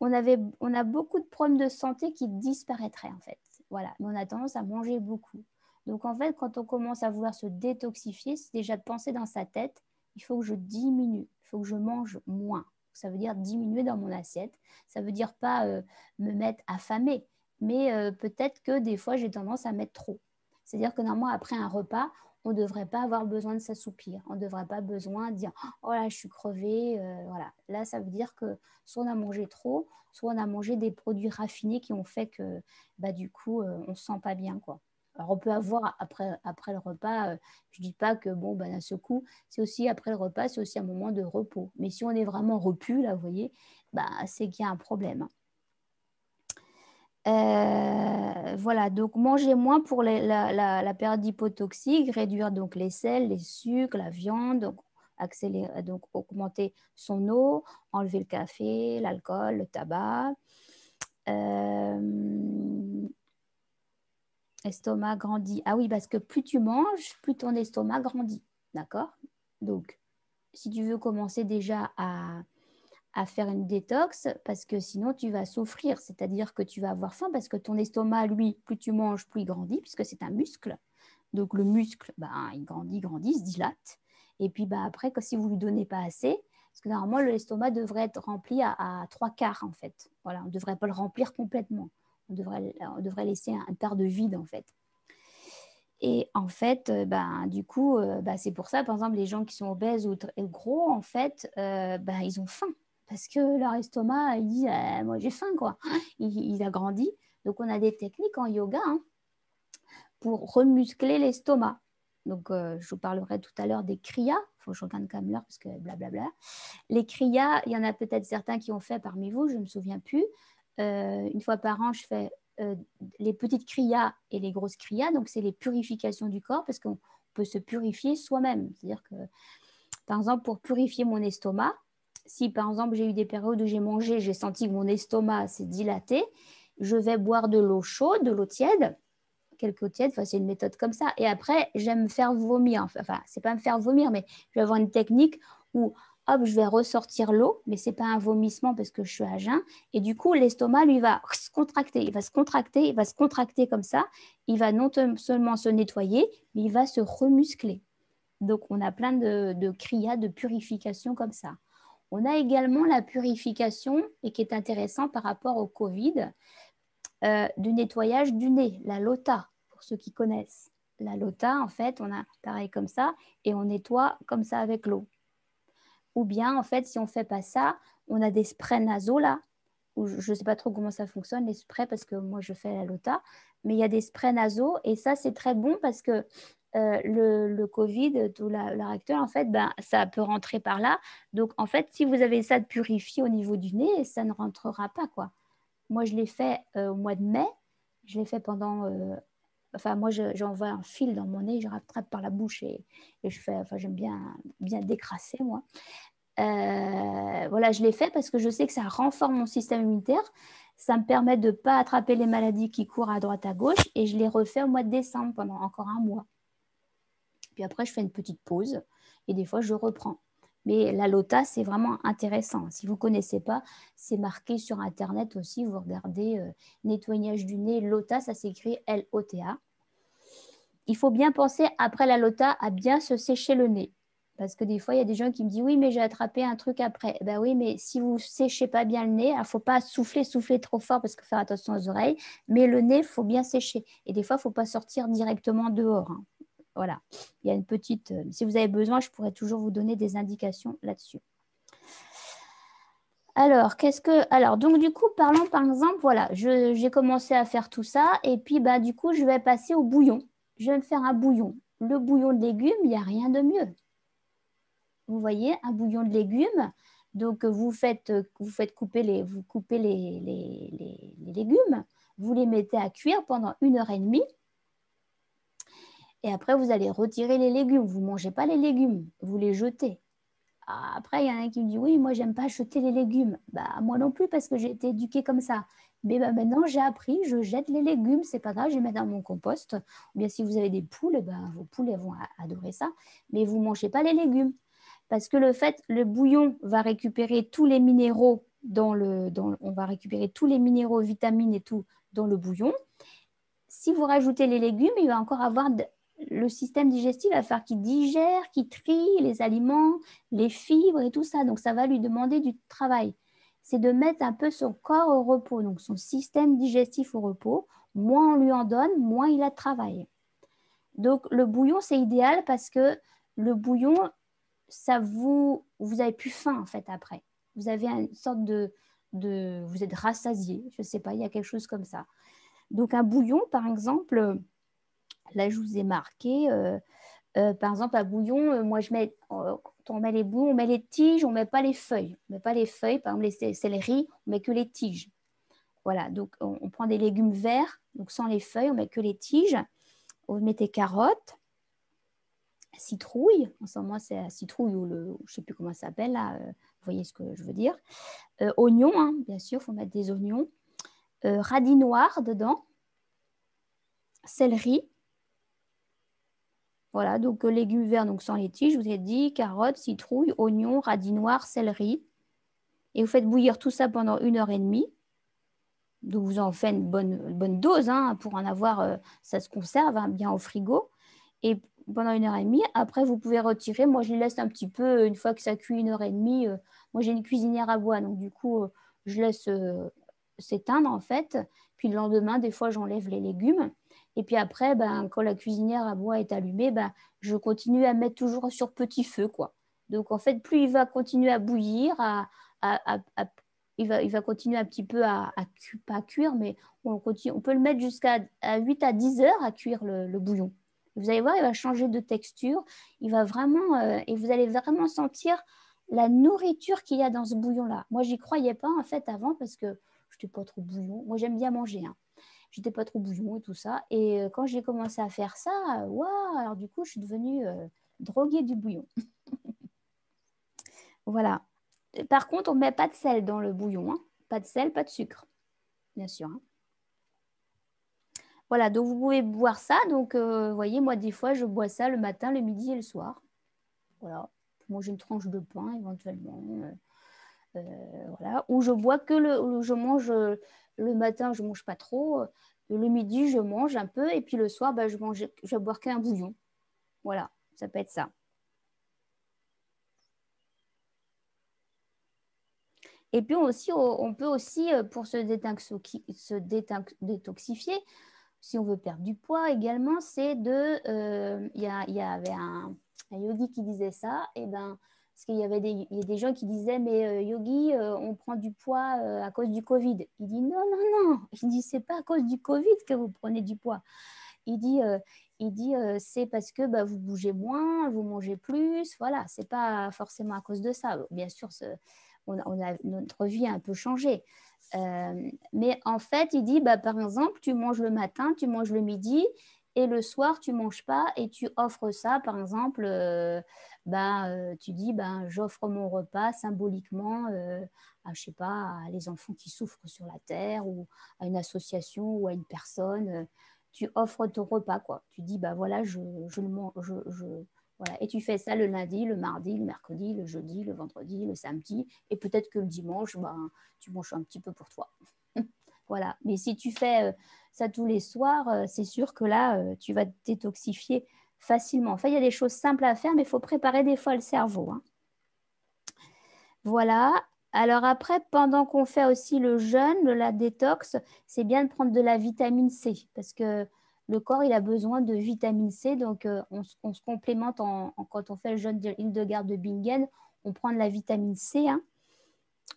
on a beaucoup de problèmes de santé qui disparaîtraient en fait. Voilà, mais on a tendance à manger beaucoup. Donc en fait, quand on commence à vouloir se détoxifier, c'est déjà de penser dans sa tête, il faut que je diminue, il faut que je mange moins. Ça veut dire diminuer dans mon assiette, ça veut dire pas me mettre affamée, mais peut-être que des fois j'ai tendance à mettre trop. C'est-à-dire que normalement, après un repas, on ne devrait pas avoir besoin de s'assoupir. On ne devrait pas besoin de dire « Oh là, je suis crevée. » Voilà. Là, ça veut dire que soit on a mangé trop, soit on a mangé des produits raffinés qui ont fait que du coup, on ne se sent pas bien, quoi. Alors, on peut avoir après le repas, je ne dis pas que d'un seul coup, c'est aussi après le repas, c'est aussi un moment de repos. Mais si on est vraiment repu, là, vous voyez, c'est qu'il y a un problème. Voilà, donc manger moins pour la période hypotoxique, réduire donc les sels, les sucres, la viande, donc, donc augmenter son eau, enlever le café, l'alcool, le tabac. Estomac grandit. Ah oui, parce que plus tu manges, plus ton estomac grandit. D'accord? Donc, si tu veux commencer déjà à faire une détox, parce que sinon tu vas souffrir, c'est-à-dire que tu vas avoir faim parce que ton estomac, lui, plus tu manges, plus il grandit, puisque c'est un muscle. Donc le muscle, il grandit, il se dilate. Et puis après, si vous ne lui donnez pas assez, parce que normalement, l'estomac devrait être rempli à 3/4 en fait. Voilà, on ne devrait pas le remplir complètement. On devrait laisser une part de vide en fait. Et en fait, du coup, c'est pour ça, par exemple, les gens qui sont obèses ou gros, en fait, ils ont faim. Parce que leur estomac, il dit, moi j'ai faim, quoi. Il a grandi. Donc, on a des techniques en yoga, hein, pour remuscler l'estomac. Donc, je vous parlerai tout à l'heure des kriyas. Il faut que je regarde quand même l'heure parce que blablabla. Les kriyas, il y en a peut-être certains qui ont fait parmi vous, je ne me souviens plus. Une fois par an, je fais les petites kriyas et les grosses kriyas. Donc, c'est les purifications du corps parce qu'on peut se purifier soi-même. C'est-à-dire que, par exemple, pour purifier mon estomac, si par exemple j'ai eu des périodes où j'ai mangé, j'ai senti que mon estomac s'est dilaté, je vais boire de l'eau chaude, de l'eau tiède, quelques eaux tièdes. Enfin, c'est une méthode comme ça. Et après, j'aime me faire vomir. Enfin, c'est pas me faire vomir, mais je vais avoir une technique où, hop, je vais ressortir l'eau, mais c'est pas un vomissement parce que je suis à jeun. Et du coup, l'estomac, lui, va se contracter. Il va se contracter, il va se contracter comme ça. Il va non seulement se nettoyer, mais il va se remuscler. Donc, on a plein de kriyas, de purification comme ça. On a également la purification, et qui est intéressant par rapport au Covid, du nettoyage du nez, la lota, pour ceux qui connaissent. La lota, en fait, on a pareil comme ça, et on nettoie comme ça avec l'eau. Ou bien, en fait, si on ne fait pas ça, on a des sprays nasaux là, ou je ne sais pas trop comment ça fonctionne, les sprays, parce que moi, je fais la lota, mais il y a des sprays nasaux, et ça, c'est très bon parce que le Covid, tout l'heure actuelle, en fait, ben, ça peut rentrer par là. Donc, en fait, si vous avez ça de purifié au niveau du nez, ça ne rentrera pas, quoi. Moi, je l'ai fait au mois de mai. Je l'ai fait pendant... enfin, moi, j'envoie un fil dans mon nez, je rattrape par la bouche et je fais... Enfin, j'aime bien décrasser, moi. Voilà, je l'ai fait parce que je sais que ça renforce mon système immunitaire. Ça me permet de ne pas attraper les maladies qui courent à droite, à gauche. Et je l'ai refait au mois de décembre pendant encore un mois. Puis après, je fais une petite pause et des fois, je reprends. Mais la LOTA, c'est vraiment intéressant. Si vous ne connaissez pas, c'est marqué sur Internet aussi. Vous regardez nettoyage du nez, LOTA, ça s'écrit L-O-T-A. Il faut bien penser, après la LOTA, à bien se sécher le nez. Parce que des fois, il y a des gens qui me disent, oui, mais j'ai attrapé un truc après. Ben oui, mais si vous ne séchez pas bien le nez, il ne faut pas souffler trop fort parce qu'il faut faire attention aux oreilles. Mais le nez, il faut bien sécher. Et des fois, il ne faut pas sortir directement dehors, hein. Voilà, il y a une petite... si vous avez besoin, je pourrais toujours vous donner des indications là-dessus. Alors, donc du coup, parlons par exemple, voilà, j'ai commencé à faire tout ça et puis bah, du coup, je vais passer au bouillon. Je vais me faire un bouillon. Le bouillon de légumes, il n'y a rien de mieux. Vous voyez, un bouillon de légumes. Donc, vous coupez vous coupez les légumes, vous les mettez à cuire pendant 1 heure et demie. Et après, vous allez retirer les légumes. Vous ne mangez pas les légumes, vous les jetez. Après, il y en a un qui me dit, oui, moi, j'aime pas jeter les légumes. Bah, moi non plus, parce que j'ai été éduquée comme ça. Mais bah, maintenant, j'ai appris, je jette les légumes, c'est pas grave, je les mets dans mon compost. Ou bien si vous avez des poules, bah, vos poules, elles vont adorer ça. Mais vous ne mangez pas les légumes. Parce que le bouillon va récupérer tous les minéraux on va récupérer tous les minéraux, vitamines et tout dans le bouillon. Si vous rajoutez les légumes, il va encore avoir le système digestif va faire qu'il digère, qu'il trie les aliments, les fibres et tout ça. Donc, ça va lui demander du travail. C'est de mettre un peu son corps au repos, donc son système digestif au repos. Moins on lui en donne, moins il a de travail. Donc, le bouillon, c'est idéal parce que le bouillon, vous avez plus faim en fait après. Vous avez une sorte vous êtes rassasié, je ne sais pas, il y a quelque chose comme ça. Donc, un bouillon, par exemple, là, je vous ai marqué, par exemple, un bouillon, moi, quand on met les bouillons, on met les tiges, on ne met pas les feuilles. On ne met pas les feuilles, par exemple, les céleris, on ne met que les tiges. Voilà, donc on prend des légumes verts, donc sans les feuilles, on ne met que les tiges. On met des carottes, citrouille, en ce moment, c'est la citrouille ou je ne sais plus comment ça s'appelle, là, vous voyez ce que je veux dire. Oignons, hein, bien sûr, il faut mettre des oignons. Radis noirs dedans. Céleri. Voilà, donc légumes verts, donc sans les tiges, je vous ai dit, carottes, citrouille, oignons, radis noirs, céleri. Et vous faites bouillir tout ça pendant 1 heure et demie. Donc vous en faites une bonne dose, hein, pour en avoir, ça se conserve, hein, bien au frigo. Et pendant 1 heure et demie, après vous pouvez retirer. Moi je les laisse un petit peu, une fois que ça cuit 1 heure et demie. Moi j'ai une cuisinière à bois, donc du coup je laisse s'éteindre en fait. Puis le lendemain, des fois j'enlève les légumes. Et puis après, ben, quand la cuisinière à bois est allumée, ben, je continue à mettre toujours sur petit feu, quoi. Donc en fait, plus il va continuer à bouillir, il va continuer un petit peu pas cuire, mais on peut le mettre jusqu'à 8 à 10 heures à cuire le bouillon. Vous allez voir, il va changer de texture. Il va vraiment, et vous allez vraiment sentir la nourriture qu'il y a dans ce bouillon-là. Moi, j'y croyais pas en fait avant parce que je n'étais pas trop bouillon. Moi, j'aime bien manger, hein. J'étais pas trop bouillon et tout ça. Et quand j'ai commencé à faire ça, waouh, alors du coup, je suis devenue droguée du bouillon. Voilà. Par contre, on ne met pas de sel dans le bouillon, hein. Pas de sel, pas de sucre, bien sûr, hein. Voilà, donc vous pouvez boire ça. Donc, vous voyez, moi, des fois, je bois ça le matin, le midi et le soir. Voilà, manger une tranche de pain éventuellement. Voilà. Ou je bois que ou je mange le matin, je ne mange pas trop. Le midi, je mange un peu. Et puis le soir, bah, je vais boire qu'un bouillon. Voilà, ça peut être ça. Et puis aussi, on peut aussi, pour se détoxifier, si on veut perdre du poids également, c'est il y avait un yogi qui disait ça, et ben, parce qu'il y avait il y a des gens qui disaient, mais yogi, on prend du poids à cause du Covid. Il dit, non, non, non, il dit, c'est pas à cause du Covid que vous prenez du poids. Il dit, c'est parce que bah, vous bougez moins, vous mangez plus, voilà, c'est pas forcément à cause de ça. Bien sûr, notre vie a un peu changé. Mais en fait, il dit, bah, par exemple, tu manges le matin, tu manges le midi, et le soir, tu ne manges pas et tu offres ça, par exemple, tu dis, j'offre mon repas symboliquement à, je sais pas, à les enfants qui souffrent sur la terre ou à une association ou à une personne. Tu offres ton repas, quoi. Tu dis, bah voilà, je le mange, voilà. Et tu fais ça le lundi, le mardi, le mercredi, le jeudi, le vendredi, le samedi. Et peut-être que le dimanche, tu manges un petit peu pour toi. Voilà. Mais si tu fais ça tous les soirs, c'est sûr que là, tu vas te détoxifier facilement. Enfin, il y a des choses simples à faire, mais il faut préparer des fois le cerveau, hein. Voilà. Alors après, pendant qu'on fait aussi le jeûne, la détox, c'est bien de prendre de la vitamine C parce que le corps, il a besoin de vitamine C. Donc, on se complémente quand on fait le jeûne de Hildegard de Bingen, on prend de la vitamine C, hein.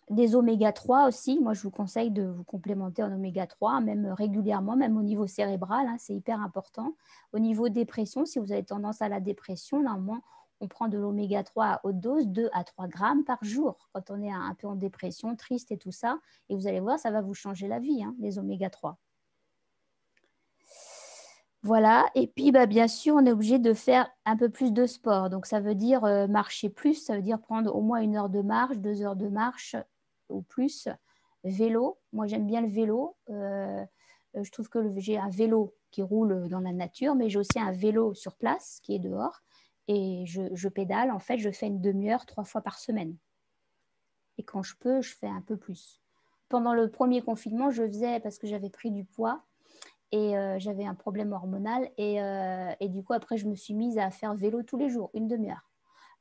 Des oméga 3 aussi. Moi, je vous conseille de vous complémenter en oméga 3, même régulièrement, même au niveau cérébral, hein, c'est hyper important. Au niveau dépression, si vous avez tendance à la dépression, normalement, on prend de l'oméga 3 à haute dose, 2 à 3 grammes par jour, quand on est un peu en dépression, triste et tout ça. Et vous allez voir, ça va vous changer la vie, hein, les oméga 3. Voilà, et puis bien sûr, on est obligé de faire un peu plus de sport. Donc, ça veut dire marcher plus, ça veut dire prendre au moins 1 heure de marche, 2 heures de marche ou plus. Vélo, moi j'aime bien le vélo. Je trouve que j'ai un vélo qui roule dans la nature, mais j'ai aussi un vélo sur place qui est dehors. Et je pédale, en fait, je fais une demi-heure 3 fois par semaine. Et quand je peux, je fais un peu plus. Pendant le premier confinement, je faisais parce que j'avais pris du poids et j'avais un problème hormonal. Et du coup, après, je me suis mise à faire vélo tous les jours, une demi-heure.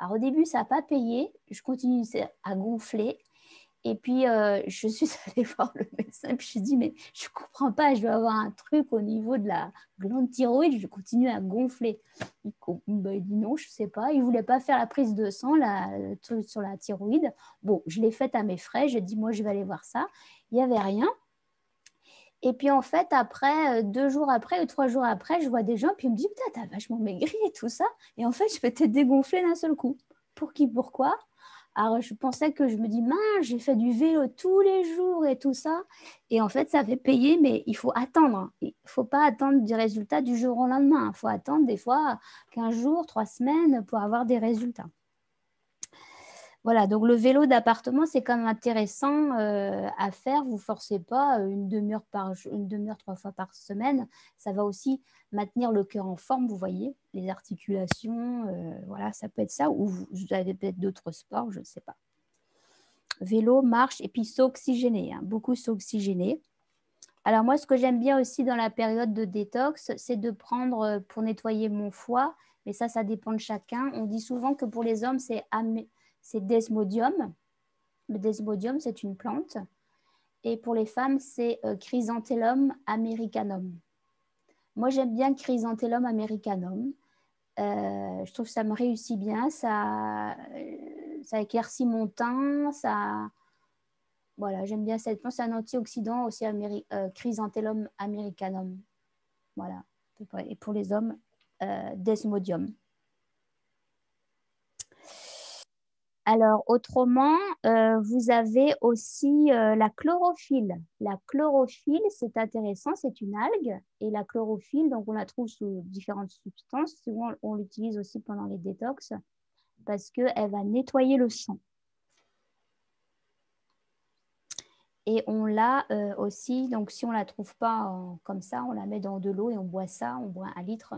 Alors au début, ça n'a pas payé. Je continue à gonfler. Et puis, je suis allée voir le médecin. Et puis, je me suis dit, mais je ne comprends pas. Je dois avoir un truc au niveau de la glande thyroïde. Je continue à gonfler. Il dit non, je ne sais pas. Il ne voulait pas faire la prise de sang sur la thyroïde. Bon, je l'ai faite à mes frais. J'ai dit, moi, je vais aller voir ça. Il n'y avait rien. Et puis en fait, après, 2 jours après ou 3 jours après, je vois des gens, puis ils me disent, putain, t'as vachement maigri et tout ça. Et en fait, je m'étais dégonflée d'un seul coup. Pour qui, pourquoi? Alors, je pensais que je me dis, mince, j'ai fait du vélo tous les jours et tout ça. Et en fait, ça fait payer, mais il faut attendre, hein. Il ne faut pas attendre des résultats du jour au lendemain. Il faut attendre des fois 15 jours, 3 semaines pour avoir des résultats. Voilà, donc le vélo d'appartement, c'est quand même intéressant à faire. Vous ne forcez pas une demi-heure 3 fois par semaine. Ça va aussi maintenir le cœur en forme, vous voyez, les articulations. Voilà, ça peut être ça. Ou vous avez peut-être d'autres sports, je ne sais pas. Vélo, marche et puis s'oxygéner, hein, beaucoup s'oxygéner. Alors moi, ce que j'aime bien aussi dans la période de détox, c'est de prendre pour nettoyer mon foie. Mais ça dépend de chacun. On dit souvent que pour les hommes, c'est Desmodium. Le Desmodium, c'est une plante. Et pour les femmes, c'est Chrysanthellum americanum. Moi, j'aime bien Chrysanthellum americanum. Je trouve que ça me réussit bien. Ça éclaircit mon teint. Voilà, j'aime bien cette plante. C'est un antioxydant aussi, Chrysanthellum americanum. Voilà. Et pour les hommes, Desmodium. Alors, autrement, vous avez aussi la chlorophylle. La chlorophylle, c'est intéressant, c'est une algue. Et la chlorophylle, donc on la trouve sous différentes substances. Souvent, on l'utilise aussi pendant les détox parce qu'elle va nettoyer le sang. Et on l'a aussi, donc si on ne la trouve pas comme ça, on la met dans de l'eau et on boit ça, on boit 1 litre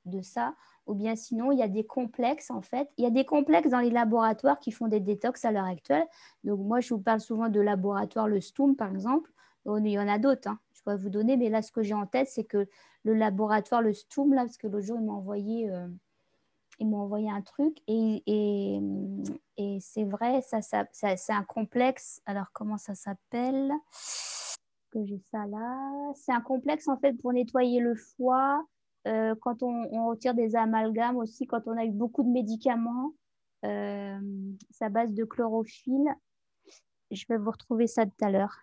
de ça. Ou bien sinon, il y a des complexes en fait. Il y a des complexes dans les laboratoires qui font des détox à l'heure actuelle. Donc moi, je vous parle souvent de laboratoire, le Stoom par exemple. Il y en a d'autres, hein. Je pourrais vous donner, mais là, ce que j'ai en tête, c'est que le laboratoire, le Stoom, là, parce que l'autre jour, il m'a envoyé un truc et c'est vrai, c'est un complexe. Alors, comment ça s'appelle? Que j'ai ça là. C'est un complexe en fait pour nettoyer le foie. Quand on retire des amalgames aussi, quand on a eu beaucoup de médicaments, c'est à base de chlorophylle. Je vais vous retrouver ça tout à l'heure.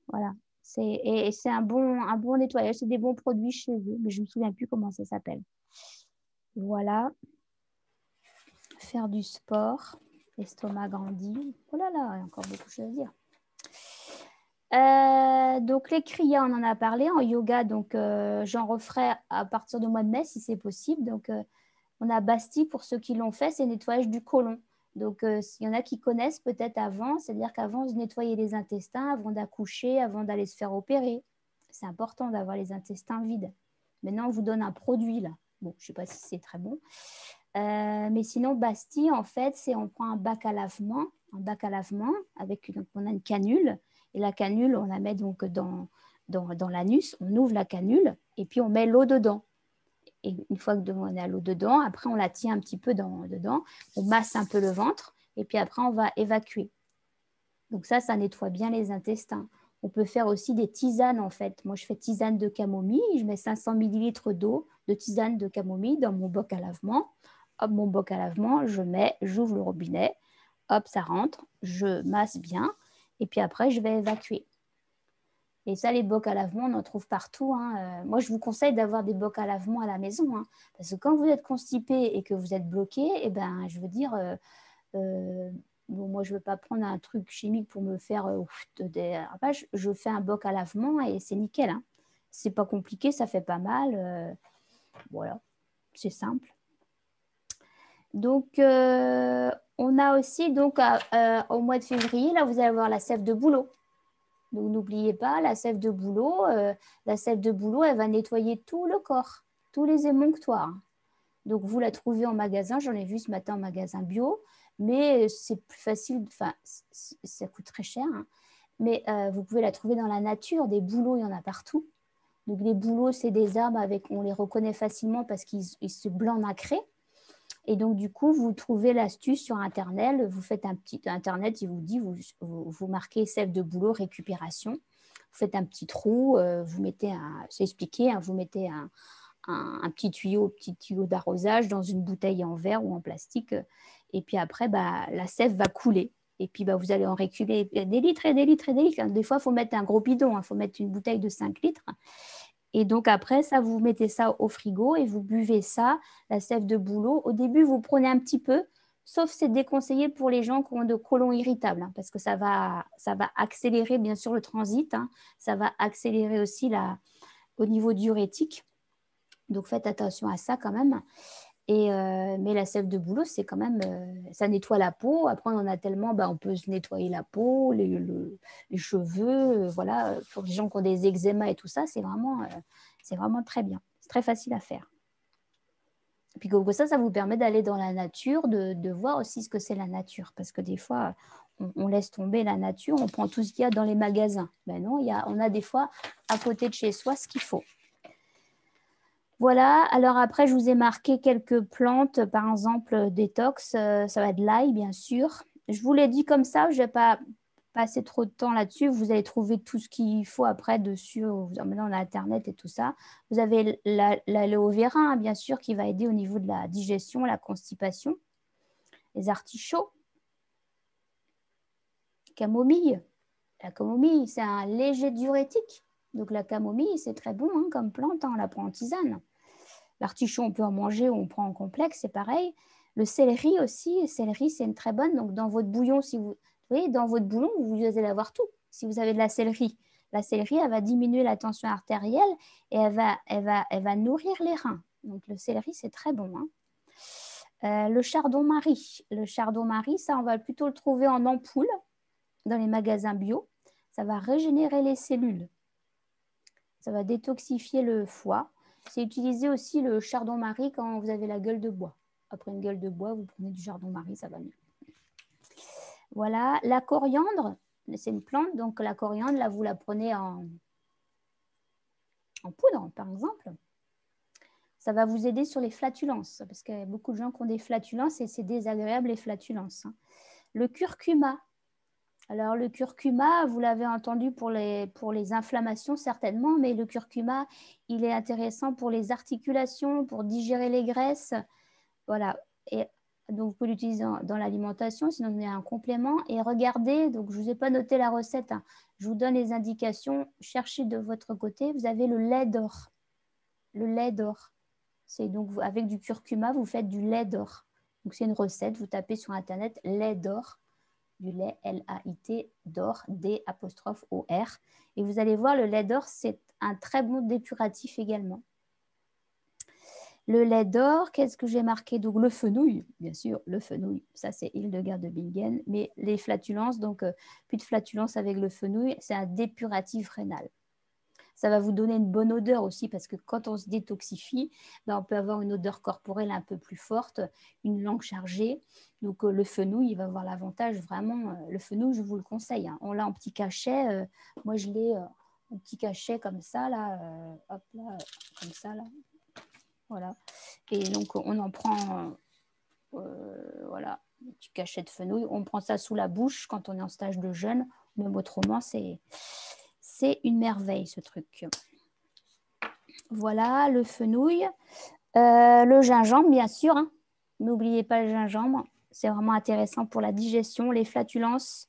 Voilà. Et c'est un bon nettoyage. C'est des bons produits chez eux, mais je ne me souviens plus comment ça s'appelle. Voilà. Faire du sport, l'estomac grandi. Oh là là, il y a encore beaucoup de choses à dire. Donc les kriyas, on en a parlé en yoga, donc j'en referai à partir du mois de mai si c'est possible. Donc on a Basti pour ceux qui l'ont fait, c'est nettoyage du côlon. Donc il y en a qui connaissent peut-être avant, c'est-à-dire qu'avant on se nettoyait les intestins avant d'accoucher, avant d'aller se faire opérer. C'est important d'avoir les intestins vides. Maintenant on vous donne un produit là. Bon, je ne sais pas si c'est très bon. Mais sinon, Basti, en fait, c'est on prend un bac à lavement avec donc on a une canule et la canule, on la met donc dans l'anus, on ouvre la canule et puis on met l'eau dedans. Et une fois que on a l'eau dedans, après on la tient un petit peu dedans, on masse un peu le ventre et puis après on va évacuer. Donc ça nettoie bien les intestins. On peut faire aussi des tisanes en fait. Moi je fais tisane de camomille, je mets 500 millilitres d'eau de tisane de camomille dans mon boc à lavement. Hop, mon boc à lavement, j'ouvre le robinet, hop, ça rentre, je masse bien et puis après je vais évacuer. Et ça, les bocs à lavement, on en trouve partout, hein. Moi, je vous conseille d'avoir des bocs à lavement à la maison, hein, parce que quand vous êtes constipé et que vous êtes bloqué, eh ben, je veux dire, bon, moi, je ne veux pas prendre un truc chimique pour me faire des ravages. Je fais un boc à lavement et c'est nickel, hein. C'est pas compliqué, ça fait pas mal. Voilà, c'est simple. Donc, on a aussi, donc, au mois de février, là, vous allez avoir la sève de bouleau. Donc, n'oubliez pas, la sève de bouleau, elle va nettoyer tout le corps, tous les émonctoires. Donc, vous la trouvez en magasin. J'en ai vu ce matin en magasin bio, mais c'est plus facile. Enfin, ça coûte très cher, hein. Mais vous pouvez la trouver dans la nature. Des bouleaux, il y en a partout. Donc, les bouleaux, c'est des arbres on les reconnaît facilement parce qu'ils se blanc nacré. Et donc, du coup, vous trouvez l'astuce sur Internet. Vous faites un petit Internet, il vous dit, vous marquez sève de bouleau récupération. Vous faites un petit trou, vous mettez c'est expliqué, hein, vous mettez un petit tuyau d'arrosage dans une bouteille en verre ou en plastique. Et puis après, la sève va couler. Et puis, vous allez en réculer des litres et des litres et des litres. Des fois, il faut mettre un gros bidon. Il faut mettre une bouteille de 5 litres. Et donc après, ça, vous mettez ça au frigo et vous buvez ça, la sève de bouleau. Au début, vous prenez un petit peu, sauf c'est déconseillé pour les gens qui ont de côlon irritable, hein, parce que ça va accélérer bien sûr le transit, hein, ça va accélérer aussi au niveau diurétique. Donc faites attention à ça quand même. Mais la sève de bouleau, c'est quand même, ça nettoie la peau. Après, on en a tellement, on peut se nettoyer la peau, les cheveux, voilà. Pour les gens qui ont des eczémas et tout ça, c'est vraiment très bien. C'est très facile à faire. Et puis comme ça vous permet d'aller dans la nature, de voir aussi ce que c'est la nature. Parce que des fois, on laisse tomber la nature, on prend tout ce qu'il y a dans les magasins. Ben non, on a des fois à côté de chez soi ce qu'il faut. Voilà, alors après, je vous ai marqué quelques plantes, par exemple, détox, ça va être l'ail, bien sûr. Je vous l'ai dit comme ça, je ne vais pas passer trop de temps là-dessus. Vous allez trouver tout ce qu'il faut après dessus. Maintenant, on a Internet et tout ça. Vous avez l'aloe vera, hein, bien sûr, qui va aider au niveau de la digestion, la constipation. Les artichauts, camomille. La camomille, c'est un léger diurétique. Donc, la camomille, c'est très bon, hein, comme plante, hein, on la prend en tisane. L'artichaut, on peut en manger ou on prend en complexe, c'est pareil. Le céleri aussi, le céleri, c'est une très bonne. Donc, dans votre bouillon, vous voyez, dans votre bouillon, vous allez avoir tout. Si vous avez de la céleri, elle va diminuer la tension artérielle et elle va nourrir les reins. Donc, le céleri, c'est très bon, hein. Le chardon-marie. Le chardon-marie, ça, on va plutôt le trouver en ampoule dans les magasins bio. Ça va régénérer les cellules. Ça va détoxifier le foie. C'est utiliser aussi le chardon-marie quand vous avez la gueule de bois. Après une gueule de bois, vous prenez du chardon-marie, ça va mieux. Voilà, la coriandre, c'est une plante, donc la coriandre, là, vous la prenez en poudre, par exemple. Ça va vous aider sur les flatulences, parce qu'il y a beaucoup de gens qui ont des flatulences et c'est désagréable les flatulences. Le curcuma. Alors le curcuma, vous l'avez entendu pour les inflammations certainement, mais le curcuma, il est intéressant pour les articulations, pour digérer les graisses. Voilà. Et donc vous pouvez l'utiliser dans l'alimentation, sinon vous avez un complément. Et regardez, donc je ne vous ai pas noté la recette, hein. Je vous donne les indications. Cherchez de votre côté, vous avez le lait d'or. Le lait d'or. C'est donc avec du curcuma, vous faites du lait d'or. Donc c'est une recette, vous tapez sur internet lait d'or, du lait L-A-I-T d'or, D'-O-R. Et vous allez voir, le lait d'or, c'est un très bon dépuratif également. Le lait d'or, qu'est-ce que j'ai marqué? Donc le fenouil, bien sûr, le fenouil, ça c'est Hildegard de Bingen. Mais les flatulences, donc plus de flatulences avec le fenouil, c'est un dépuratif rénal. Ça va vous donner une bonne odeur aussi parce que quand on se détoxifie, ben, on peut avoir une odeur corporelle un peu plus forte, une langue chargée. Donc le fenouil, il va avoir l'avantage vraiment. Le fenouil, je vous le conseille, hein. On l'a en petit cachet. Moi, je l'ai en petit cachet comme ça, là. Hop là, comme ça, là. Voilà. Et donc, on en prend, voilà, un petit cachet de fenouil. On prend ça sous la bouche quand on est en stage de jeûne. Même autrement, c'est une merveille, ce truc. Voilà, le fenouil. Le gingembre, bien sûr, hein. N'oubliez pas le gingembre. C'est vraiment intéressant pour la digestion, les flatulences.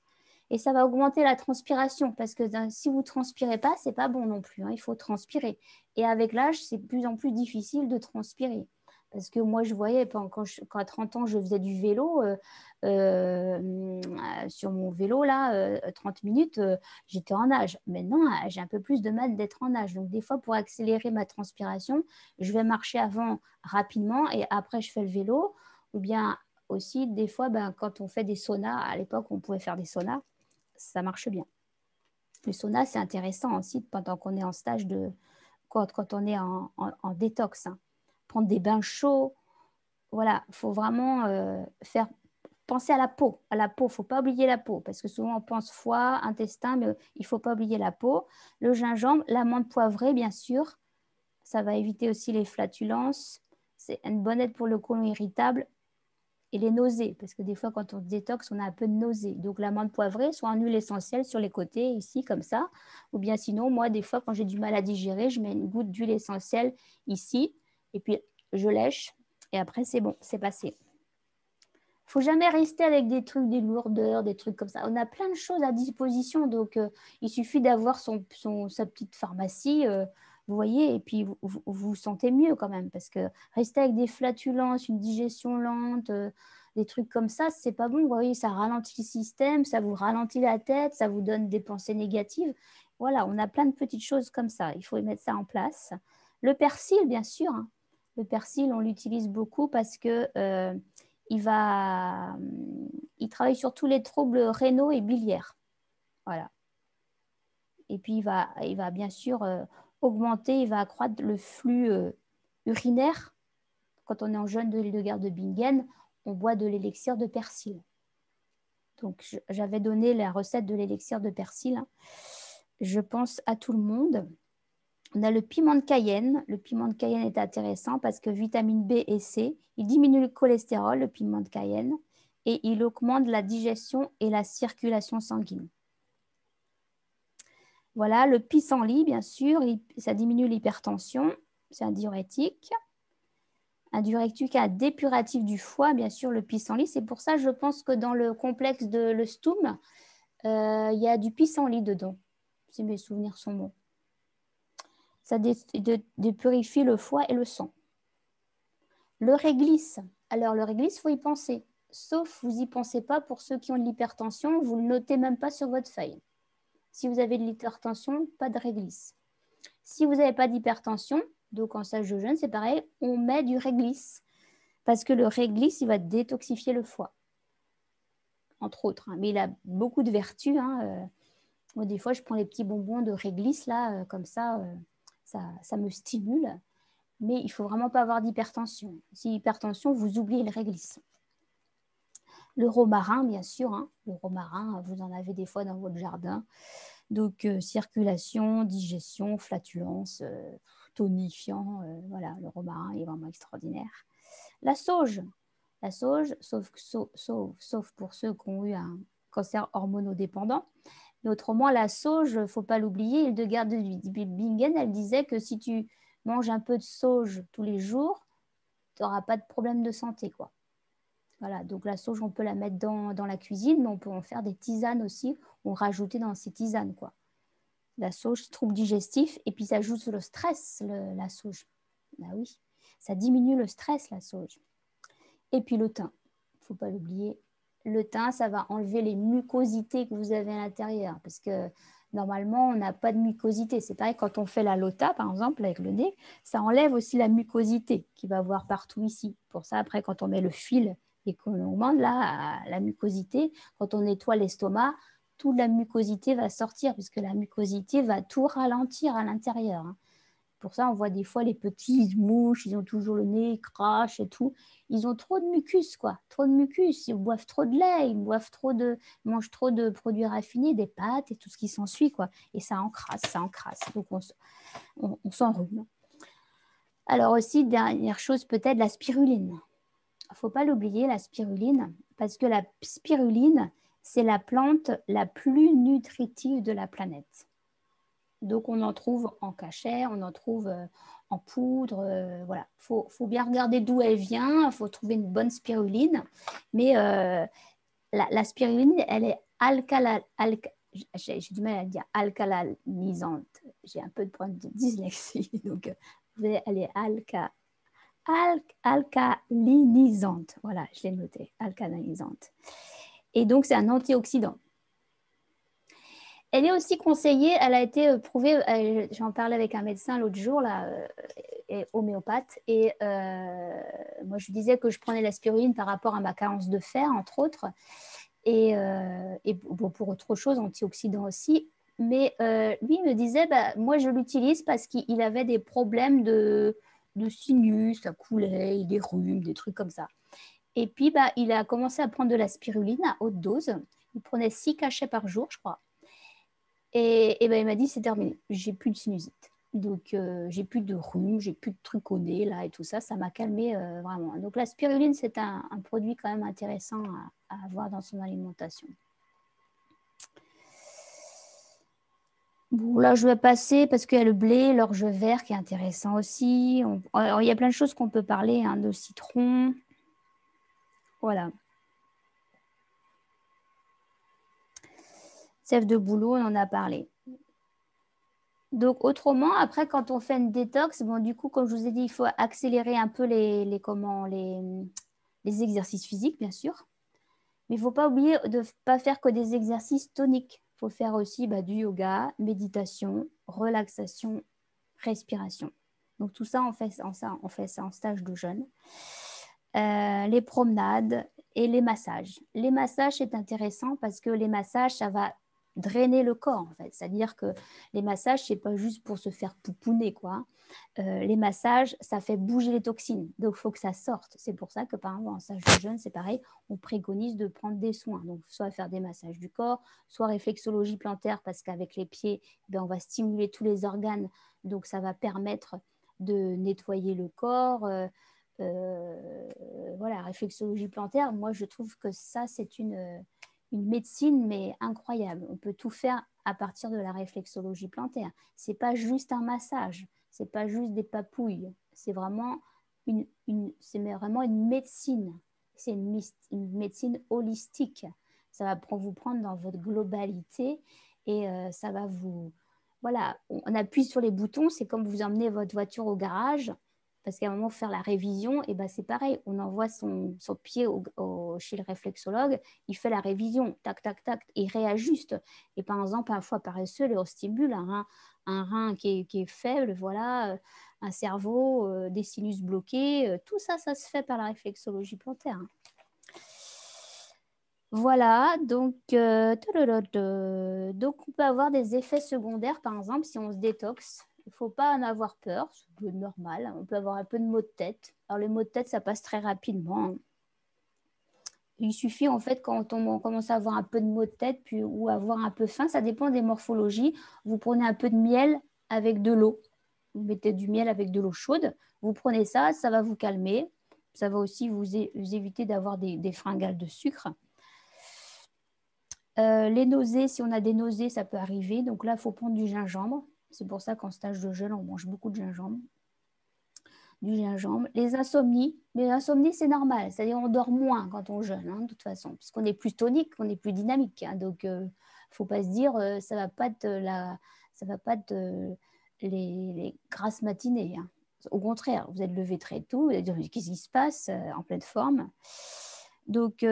Et ça va augmenter la transpiration parce que si vous ne transpirez pas, ce n'est pas bon non plus, hein. Il faut transpirer. Et avec l'âge, c'est de plus en plus difficile de transpirer. Parce que moi, je voyais, quand à 30 ans, je faisais du vélo, sur mon vélo, là, 30 minutes, j'étais en nage. Maintenant, j'ai un peu plus de mal d'être en nage. Donc, des fois, pour accélérer ma transpiration, je vais marcher avant rapidement et après, je fais le vélo. Ou bien aussi, des fois, ben, quand on fait des saunas, à l'époque, on pouvait faire des saunas, ça marche bien. Le sauna, c'est intéressant aussi pendant qu'on est en stage quand on est en détox, hein. Prendre des bains chauds. Voilà, il faut vraiment penser à la peau. À la peau, il ne faut pas oublier la peau parce que souvent on pense foie, intestin, mais il ne faut pas oublier la peau. Le gingembre, la menthe poivrée, bien sûr. Ça va éviter aussi les flatulences. C'est une bonne aide pour le côlon irritable et les nausées, parce que des fois, quand on se détoxe, on a un peu de nausées. Donc, la menthe poivrée, soit en huile essentielle sur les côtés, ici, comme ça. Ou bien sinon, moi, des fois, quand j'ai du mal à digérer, je mets une goutte d'huile essentielle ici, et puis je lèche, et après, c'est bon, c'est passé. Il ne faut jamais rester avec des trucs, des lourdeurs, des trucs comme ça. On a plein de choses à disposition, donc il suffit d'avoir sa petite pharmacie, vous voyez, et puis vous vous sentez mieux quand même, parce que rester avec des flatulences, une digestion lente, des trucs comme ça, c'est pas bon. Vous voyez, ça ralentit le système, ça vous ralentit la tête, ça vous donne des pensées négatives. Voilà, on a plein de petites choses comme ça. Il faut mettre ça en place. Le persil, bien sûr, hein. Le persil, on l'utilise beaucoup parce que il travaille sur tous les troubles rénaux et biliaires. Voilà. Et puis, il va bien sûr augmenter, il va accroître le flux urinaire. Quand on est en jeûne de Hildegard de Bingen, on boit de l'élixir de persil. Donc, j'avais donné la recette de l'élixir de persil, hein. Je pense à tout le monde. On a le piment de Cayenne. Le piment de Cayenne est intéressant parce que vitamine B et C, il diminue le cholestérol, le piment de Cayenne, et il augmente la digestion et la circulation sanguine. Voilà, le pissenlit, bien sûr, ça diminue l'hypertension, c'est un diurétique. Un diurétique, un dépuratif du foie, bien sûr, le pissenlit. C'est pour ça, je pense que dans le complexe de l'Ostoum, il y a du pissenlit dedans, si mes souvenirs sont bons. Ça dépurifie le foie et le sang. Le réglisse. Alors, le réglisse, il faut y penser. Sauf, vous n'y pensez pas pour ceux qui ont de l'hypertension, vous ne le notez même pas sur votre feuille. Si vous avez de l'hypertension, pas de réglisse. Si vous n'avez pas d'hypertension, donc en stage de jeûne, c'est pareil, on met du réglisse. Parce que le réglisse, il va détoxifier le foie, entre autres, hein. Mais il a beaucoup de vertus, hein. Moi, des fois, je prends les petits bonbons de réglisse, là, comme ça me stimule. Mais il ne faut vraiment pas avoir d'hypertension. Si hypertension, vous oubliez le réglisse. Le romarin, bien sûr. Hein. Le romarin, vous en avez des fois dans votre jardin. Donc, circulation, digestion, flatulence, tonifiant. Voilà, le romarin est vraiment extraordinaire. La sauge, sauf pour ceux qui ont eu un cancer hormonodépendant. Mais autrement, la sauge, il ne faut pas l'oublier, Hildegard de Bingen, elle disait que si tu manges un peu de sauge tous les jours, tu n'auras pas de problème de santé, quoi. Voilà, donc la sauge, on peut la mettre dans la cuisine, mais on peut en faire des tisanes aussi, ou rajouter dans ces tisanes, quoi. La sauge, trouble digestif, et puis ça joue sur le stress, la sauge. Ah oui, ça diminue le stress, la sauge. Et puis le thym, il ne faut pas l'oublier. Le thym, ça va enlever les mucosités que vous avez à l'intérieur, parce que normalement, on n'a pas de mucosité. C'est pareil, quand on fait la lota, par exemple, avec le nez, ça enlève aussi la mucosité qu'il va avoir partout ici. Pour ça, après, quand on met le fil et qu'on augmente la mucosité, quand on nettoie l'estomac, toute la mucosité va sortir, puisque la mucosité va tout ralentir à l'intérieur. Hein. Pour ça, on voit des fois les petits mouches, ils ont toujours le nez, ils crachent et tout. Ils ont trop de mucus, quoi. Trop de mucus. Ils boivent trop de lait, ils mangent trop de produits raffinés, des pâtes et tout ce qui s'ensuit, quoi. Et ça encrasse, ça encrasse. Donc, on s'enrhume. Alors aussi, dernière chose, peut-être la spiruline. Il ne faut pas l'oublier, la spiruline, parce que la spiruline, c'est la plante la plus nutritive de la planète. Donc, on en trouve en cachet, on en trouve en poudre. Voilà, faut bien regarder d'où elle vient. Il faut trouver une bonne spiruline. Mais la spiruline, elle est j'ai du mal à dire alcalinisante. J'ai un peu de problème de dyslexie. Donc, elle est alcalinisante. Voilà, je l'ai noté, alcalinisante. Et donc, c'est un antioxydant. Elle est aussi conseillée, elle a été prouvée, j'en parlais avec un médecin l'autre jour, là, homéopathe, et moi je lui disais que je prenais la spiruline par rapport à ma carence de fer, entre autres, et bon, pour autre chose, antioxydant aussi, mais lui me disait, bah, moi je l'utilise parce qu'il avait des problèmes de sinus, ça coulait, des rhumes, des trucs comme ça. Et puis, bah, il a commencé à prendre de la spiruline à haute dose, il prenait 6 cachets par jour, je crois. Et ben, il m'a dit, c'est terminé, j'ai plus de sinusite. Donc, j'ai plus de rhume, j'ai plus de trucs au nez, là, et tout ça. Ça m'a calmé vraiment. Donc, la spiruline, c'est un produit quand même intéressant à avoir dans son alimentation. Bon, là, je vais passer parce qu'il y a le blé, l'orge vert qui est intéressant aussi. Alors, il y a plein de choses qu'on peut parler, hein, de citron. Voilà. Sève de bouleau, on en a parlé. Donc, autrement, après, quand on fait une détox, bon, du coup, comme je vous ai dit, il faut accélérer un peu les exercices physiques, bien sûr. Mais il ne faut pas oublier de ne pas faire que des exercices toniques. Il faut faire aussi du yoga, méditation, relaxation, respiration. Donc, tout ça, on fait ça en stage de jeûne. Les promenades et les massages. Les massages, c'est intéressant parce que les massages, ça va drainer le corps, en fait. C'est-à-dire que les massages, c'est pas juste pour se faire pouponner, quoi. Les massages, ça fait bouger les toxines. Donc, il faut que ça sorte. C'est pour ça que, par exemple, en stage de jeûne, c'est pareil, on préconise de prendre des soins. Donc, soit faire des massages du corps, soit réflexologie plantaire, parce qu'avec les pieds, on va stimuler tous les organes. Donc, ça va permettre de nettoyer le corps. Voilà, réflexologie plantaire, moi, je trouve que ça, c'est une médecine, mais incroyable. On peut tout faire à partir de la réflexologie plantaire. C'est pas juste un massage, c'est pas juste des papouilles, c'est vraiment vraiment une médecine. C'est une médecine holistique. Ça va vous prendre dans votre globalité et ça va vous... Voilà, on appuie sur les boutons, c'est comme vous emmenez votre voiture au garage, parce qu'à un moment, faire la révision, et ben c'est pareil, on envoie son pied chez le réflexologue, il fait la révision, tac, tac, tac, il réajuste. Et par exemple, un foie paresseux, il stimule un rein qui est faible, voilà, un cerveau, des sinus bloqués, tout ça, ça se fait par la réflexologie plantaire. Hein. Voilà, donc on peut avoir des effets secondaires, par exemple, si on se détoxe. Il ne faut pas en avoir peur, c'est normal. On peut avoir un peu de maux de tête. Alors, les maux de tête, ça passe très rapidement, hein. Il suffit, en fait, quand on commence à avoir un peu de maux de tête puis, ou avoir un peu faim, ça dépend des morphologies. Vous prenez un peu de miel avec de l'eau. Vous mettez du miel avec de l'eau chaude. Vous prenez ça, ça va vous calmer. Ça va aussi vous éviter d'avoir des fringales de sucre. Les nausées, si on a des nausées, ça peut arriver. Donc là, il faut prendre du gingembre. C'est pour ça qu'en stage de jeûne, on mange beaucoup de gingembre. Du gingembre. Les insomnies, c'est normal. C'est-à-dire on dort moins quand on jeûne, hein, de toute façon, puisqu'on est plus tonique, on est plus dynamique, hein. Donc, il ne faut pas se dire ça ne va pas être, ça va pas être les grasses matinées, hein. Au contraire, vous êtes levé très tôt, vous allez dire qu'est-ce qui se passe en pleine forme. Donc,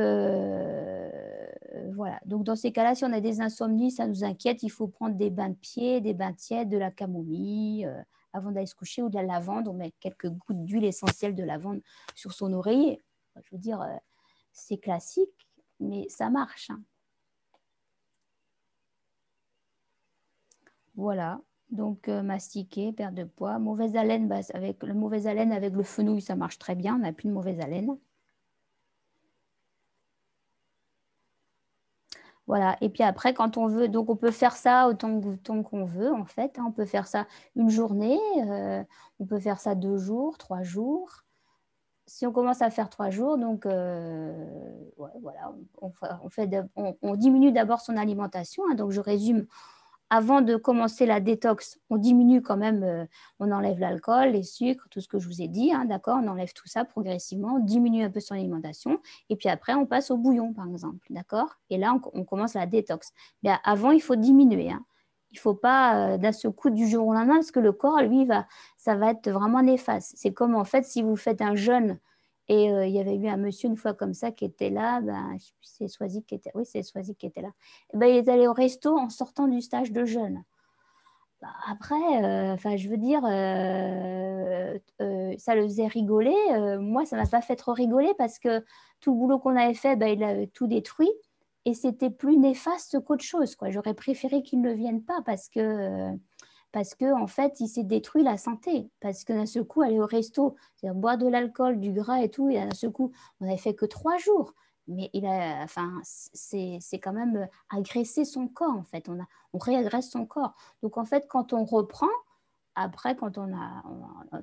voilà. Donc, dans ces cas-là, si on a des insomnies, ça nous inquiète, il faut prendre des bains de pieds, des bains tièdes, de la camomille avant d'aller se coucher ou de la lavande. On met quelques gouttes d'huile essentielle de lavande sur son oreiller. Je veux dire, c'est classique, mais ça marche, hein. Voilà. Donc, mastiquer, perte de poids. Mauvaise haleine, bah, avec le mauvaise haleine avec le fenouil, ça marche très bien. On n'a plus de mauvaise haleine. Voilà. Et puis après, quand on veut, donc on peut faire ça autant qu'on veut, en fait, hein. On peut faire ça une journée, on peut faire ça 2 jours, 3 jours. Si on commence à faire 3 jours, donc ouais, voilà, on diminue d'abord son alimentation, hein. Donc je résume, avant de commencer la détox, on diminue quand même, on enlève l'alcool, les sucres, tout ce que je vous ai dit, hein, d'accord? On enlève tout ça progressivement, on diminue un peu son alimentation, et puis après, on passe au bouillon, par exemple, d'accord? Et là, on commence la détox. Mais avant, il faut diminuer, hein. Il ne faut pas d'un seul coup du jour au lendemain, parce que le corps, lui, ça va être vraiment néfaste. C'est comme, en fait, si vous faites un jeûne, et il y avait eu un monsieur une fois comme ça qui était là, ben, je sais plus, c'est Swazik qui était, oui, c'est Swazik qui était là. Ben, il est allé au resto en sortant du stage de jeûne. Bah, après, enfin, je veux dire, ça le faisait rigoler. Moi, ça ne m'a pas fait trop rigoler parce que tout le boulot qu'on avait fait, ben, il avait tout détruit et c'était plus néfaste qu'autre chose, quoi. J'aurais préféré qu'il ne vienne pas parce que en fait, il s'est détruit la santé. Parce que d'un seul coup, aller au resto, c'est-à-dire boire de l'alcool, du gras et tout, et d'un seul coup, on n'avait fait que 3 jours. Mais enfin, c'est quand même agresser son corps, en fait. On réagresse son corps. Donc, en fait, quand on reprend, après,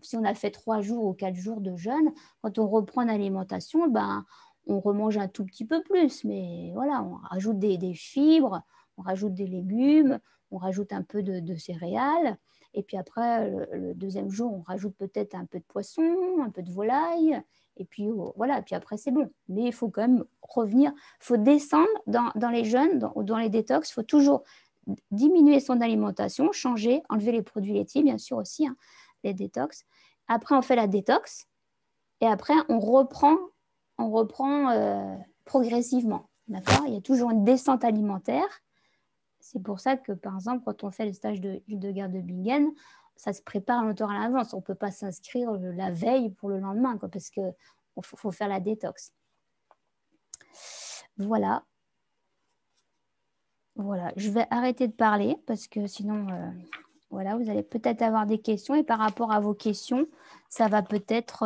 si on a fait 3 jours ou 4 jours de jeûne, quand on reprend l'alimentation, ben, on remange un tout petit peu plus. Mais voilà, on rajoute des fibres, on rajoute des légumes, on rajoute un peu de céréales. Et puis après, le deuxième jour, on rajoute peut-être un peu de poisson, un peu de volaille. Et puis voilà, puis après, c'est bon. Mais il faut quand même revenir, il faut descendre dans les jeûnes, dans les détox, il faut toujours diminuer son alimentation, changer, enlever les produits laitiers, bien sûr aussi, hein, les détox. Après, on fait la détox et après, on reprend progressivement. D'accord? Il y a toujours une descente alimentaire. C'est pour ça que, par exemple, quand on fait le stage de Hildegard de Bingen, ça se prépare longtemps à l'avance. On ne peut pas s'inscrire la veille pour le lendemain, quoi, parce qu'il faut faire la détox. Voilà. Voilà. Je vais arrêter de parler parce que sinon, voilà, vous allez peut-être avoir des questions. Et par rapport à vos questions, ça va peut-être...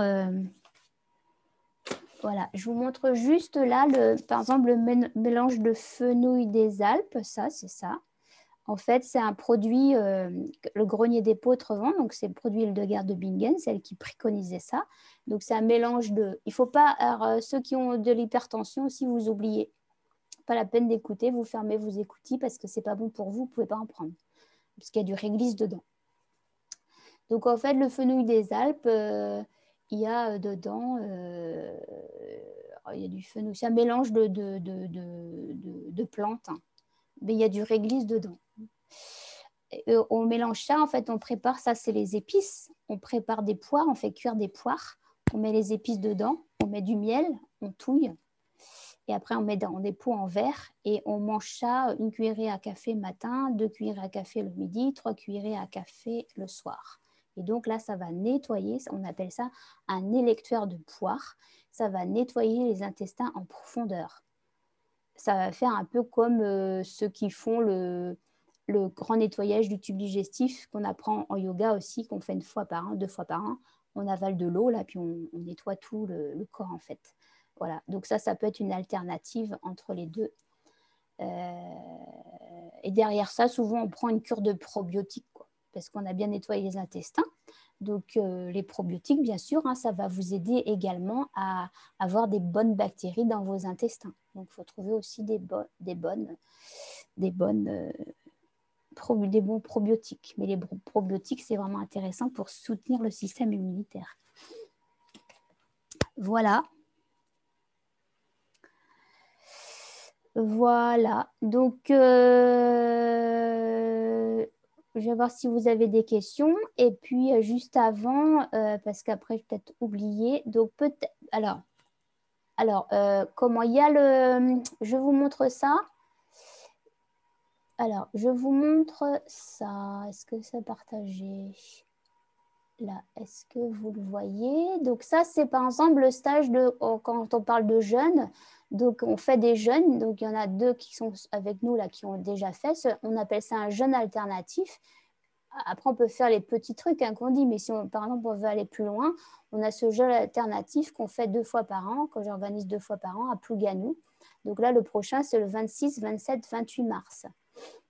voilà. Je vous montre juste là, par exemple, le mélange de fenouil des Alpes. Ça, c'est ça. En fait, c'est un produit, le Grenier d'Épeautre vend, donc c'est le produit Hildegard de Bingen, c'est elle qui préconisait ça. Donc c'est un mélange de... Il ne faut pas... Alors, ceux qui ont de l'hypertension, si vous oubliez, pas la peine d'écouter, vous fermez vos écoutilles parce que c'est pas bon pour vous, vous ne pouvez pas en prendre, parce qu'il y a du réglisse dedans. Donc en fait, le fenouil des Alpes, il y a dedans, il y a du fenouil, c'est un mélange de plantes, hein, mais il y a du réglisse dedans. On mélange ça, en fait, on prépare ça, c'est les épices. On prépare des poires, on fait cuire des poires, on met les épices dedans, on met du miel, on touille, et après on met dans des pots en verre et on mange ça 1 cuillerée à café le matin, 2 cuillerées à café le midi, 3 cuillerées à café le soir. Et donc là, ça va nettoyer, on appelle ça un électeur de poire, ça va nettoyer les intestins en profondeur. ça va faire un peu comme ceux qui font le grand nettoyage du tube digestif qu'on apprend en yoga aussi, qu'on fait 2 fois par an. On avale de l'eau, là, puis on nettoie tout le corps, en fait. Voilà, donc ça peut être une alternative entre les deux. Et derrière ça, souvent, on prend une cure de probiotiques, quoi, parce qu'on a bien nettoyé les intestins. Donc, les probiotiques, bien sûr, hein, ça va vous aider également à avoir des bonnes bactéries dans vos intestins. Donc, il faut trouver aussi des bons probiotiques. Mais les probiotiques, c'est vraiment intéressant pour soutenir le système immunitaire. Voilà. Voilà. Donc, je vais voir si vous avez des questions. Et puis, juste avant, parce qu'après, je vais peut-être oublier. Donc, peut-être. Alors comment il y a le. Je vous montre ça. Alors, je vous montre ça. Est-ce que c'est partagé? Là, est-ce que vous le voyez? Donc ça, c'est par exemple le stage quand on parle de jeûne. Donc, on fait des jeûnes. Donc, il y en a 2 qui sont avec nous, là, qui ont déjà fait. On appelle ça un jeûne alternatif. Après, on peut faire les petits trucs qu'on dit, mais si, par exemple, on veut aller plus loin, on a ce jeûne alternatif qu'on fait 2 fois par an, que j'organise 2 fois par an à Plouganou. Donc là, le prochain, c'est le 26, 27, 28 mars.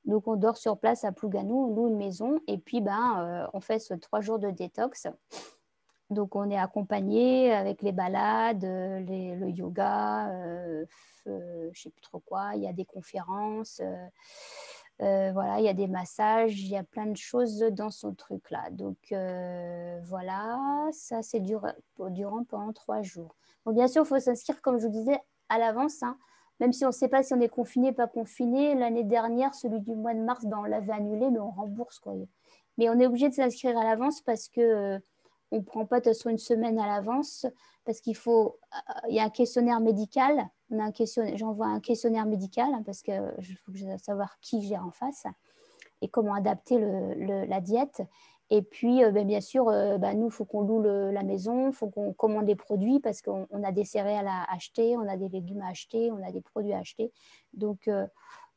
Donc, on dort sur place à Plouganou, on loue une maison et puis on fait ce 3 jours de détox. Donc, on est accompagné avec les balades, le yoga, je ne sais plus trop quoi. Il y a des conférences, voilà, il y a des massages, il y a plein de choses dans son truc-là. Donc, voilà, ça, c'est durant pendant 3 jours. Donc, bien sûr, il faut s'inscrire, comme je vous disais, à l'avance, hein. Même si on ne sait pas si on est confiné, pas confiné. L'année dernière, celui du mois de mars, on l'avait annulé, mais on rembourse, quoi. Mais on est obligé de s'inscrire à l'avance parce que on ne prend pas de toute façon une semaine à l'avance parce il y a un questionnaire médical. J'envoie un questionnaire médical parce qu'il faut que je sache savoir qui j'ai en face et comment adapter la diète. Et puis, bien sûr, nous, il faut qu'on loue la maison, il faut qu'on commande des produits parce qu'on a des céréales à acheter, on a des légumes à acheter, on a des produits à acheter. Donc,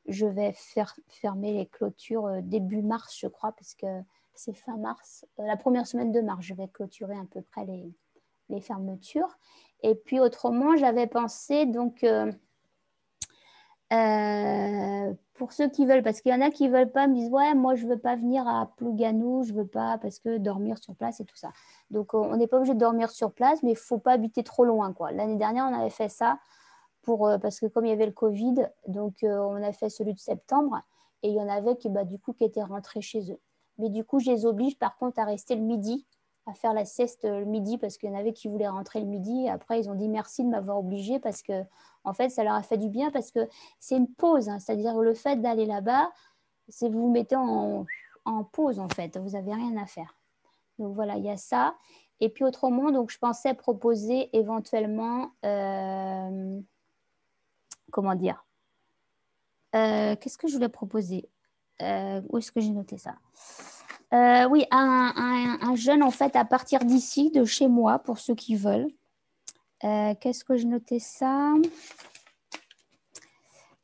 je vais fermer les clôtures début mars, je crois, parce que c'est fin mars. La première semaine de mars, je vais clôturer à peu près les fermetures. Et puis, autrement, j'avais pensé, donc... pour ceux qui veulent, parce qu'il y en a qui ne veulent pas, me disent ouais, moi je ne veux pas venir à Plouganou, je ne veux pas parce que dormir sur place et tout ça. Donc on n'est pas obligé de dormir sur place, mais il ne faut pas habiter trop loin, quoi. L'année dernière, on avait fait ça parce que comme il y avait le Covid, donc on a fait celui de septembre et il y en avait qui, du coup, qui étaient rentrés chez eux. Mais du coup, je les oblige par contre à rester le midi, à faire la sieste le midi parce qu'il y en avait qui voulaient rentrer le midi. Et après, ils ont dit merci de m'avoir obligé parce que en fait, ça leur a fait du bien parce que c'est une pause, hein. C'est-à-dire le fait d'aller là-bas, c'est vous vous mettez en pause en fait, vous n'avez rien à faire. Donc voilà, il y a ça. Et puis autrement, donc je pensais proposer éventuellement, comment dire, qu'est-ce que je voulais proposer? Où est-ce que j'ai noté ça? Oui, un jeûne en fait à partir d'ici, de chez moi, pour ceux qui veulent. Qu'est-ce que je notais ça?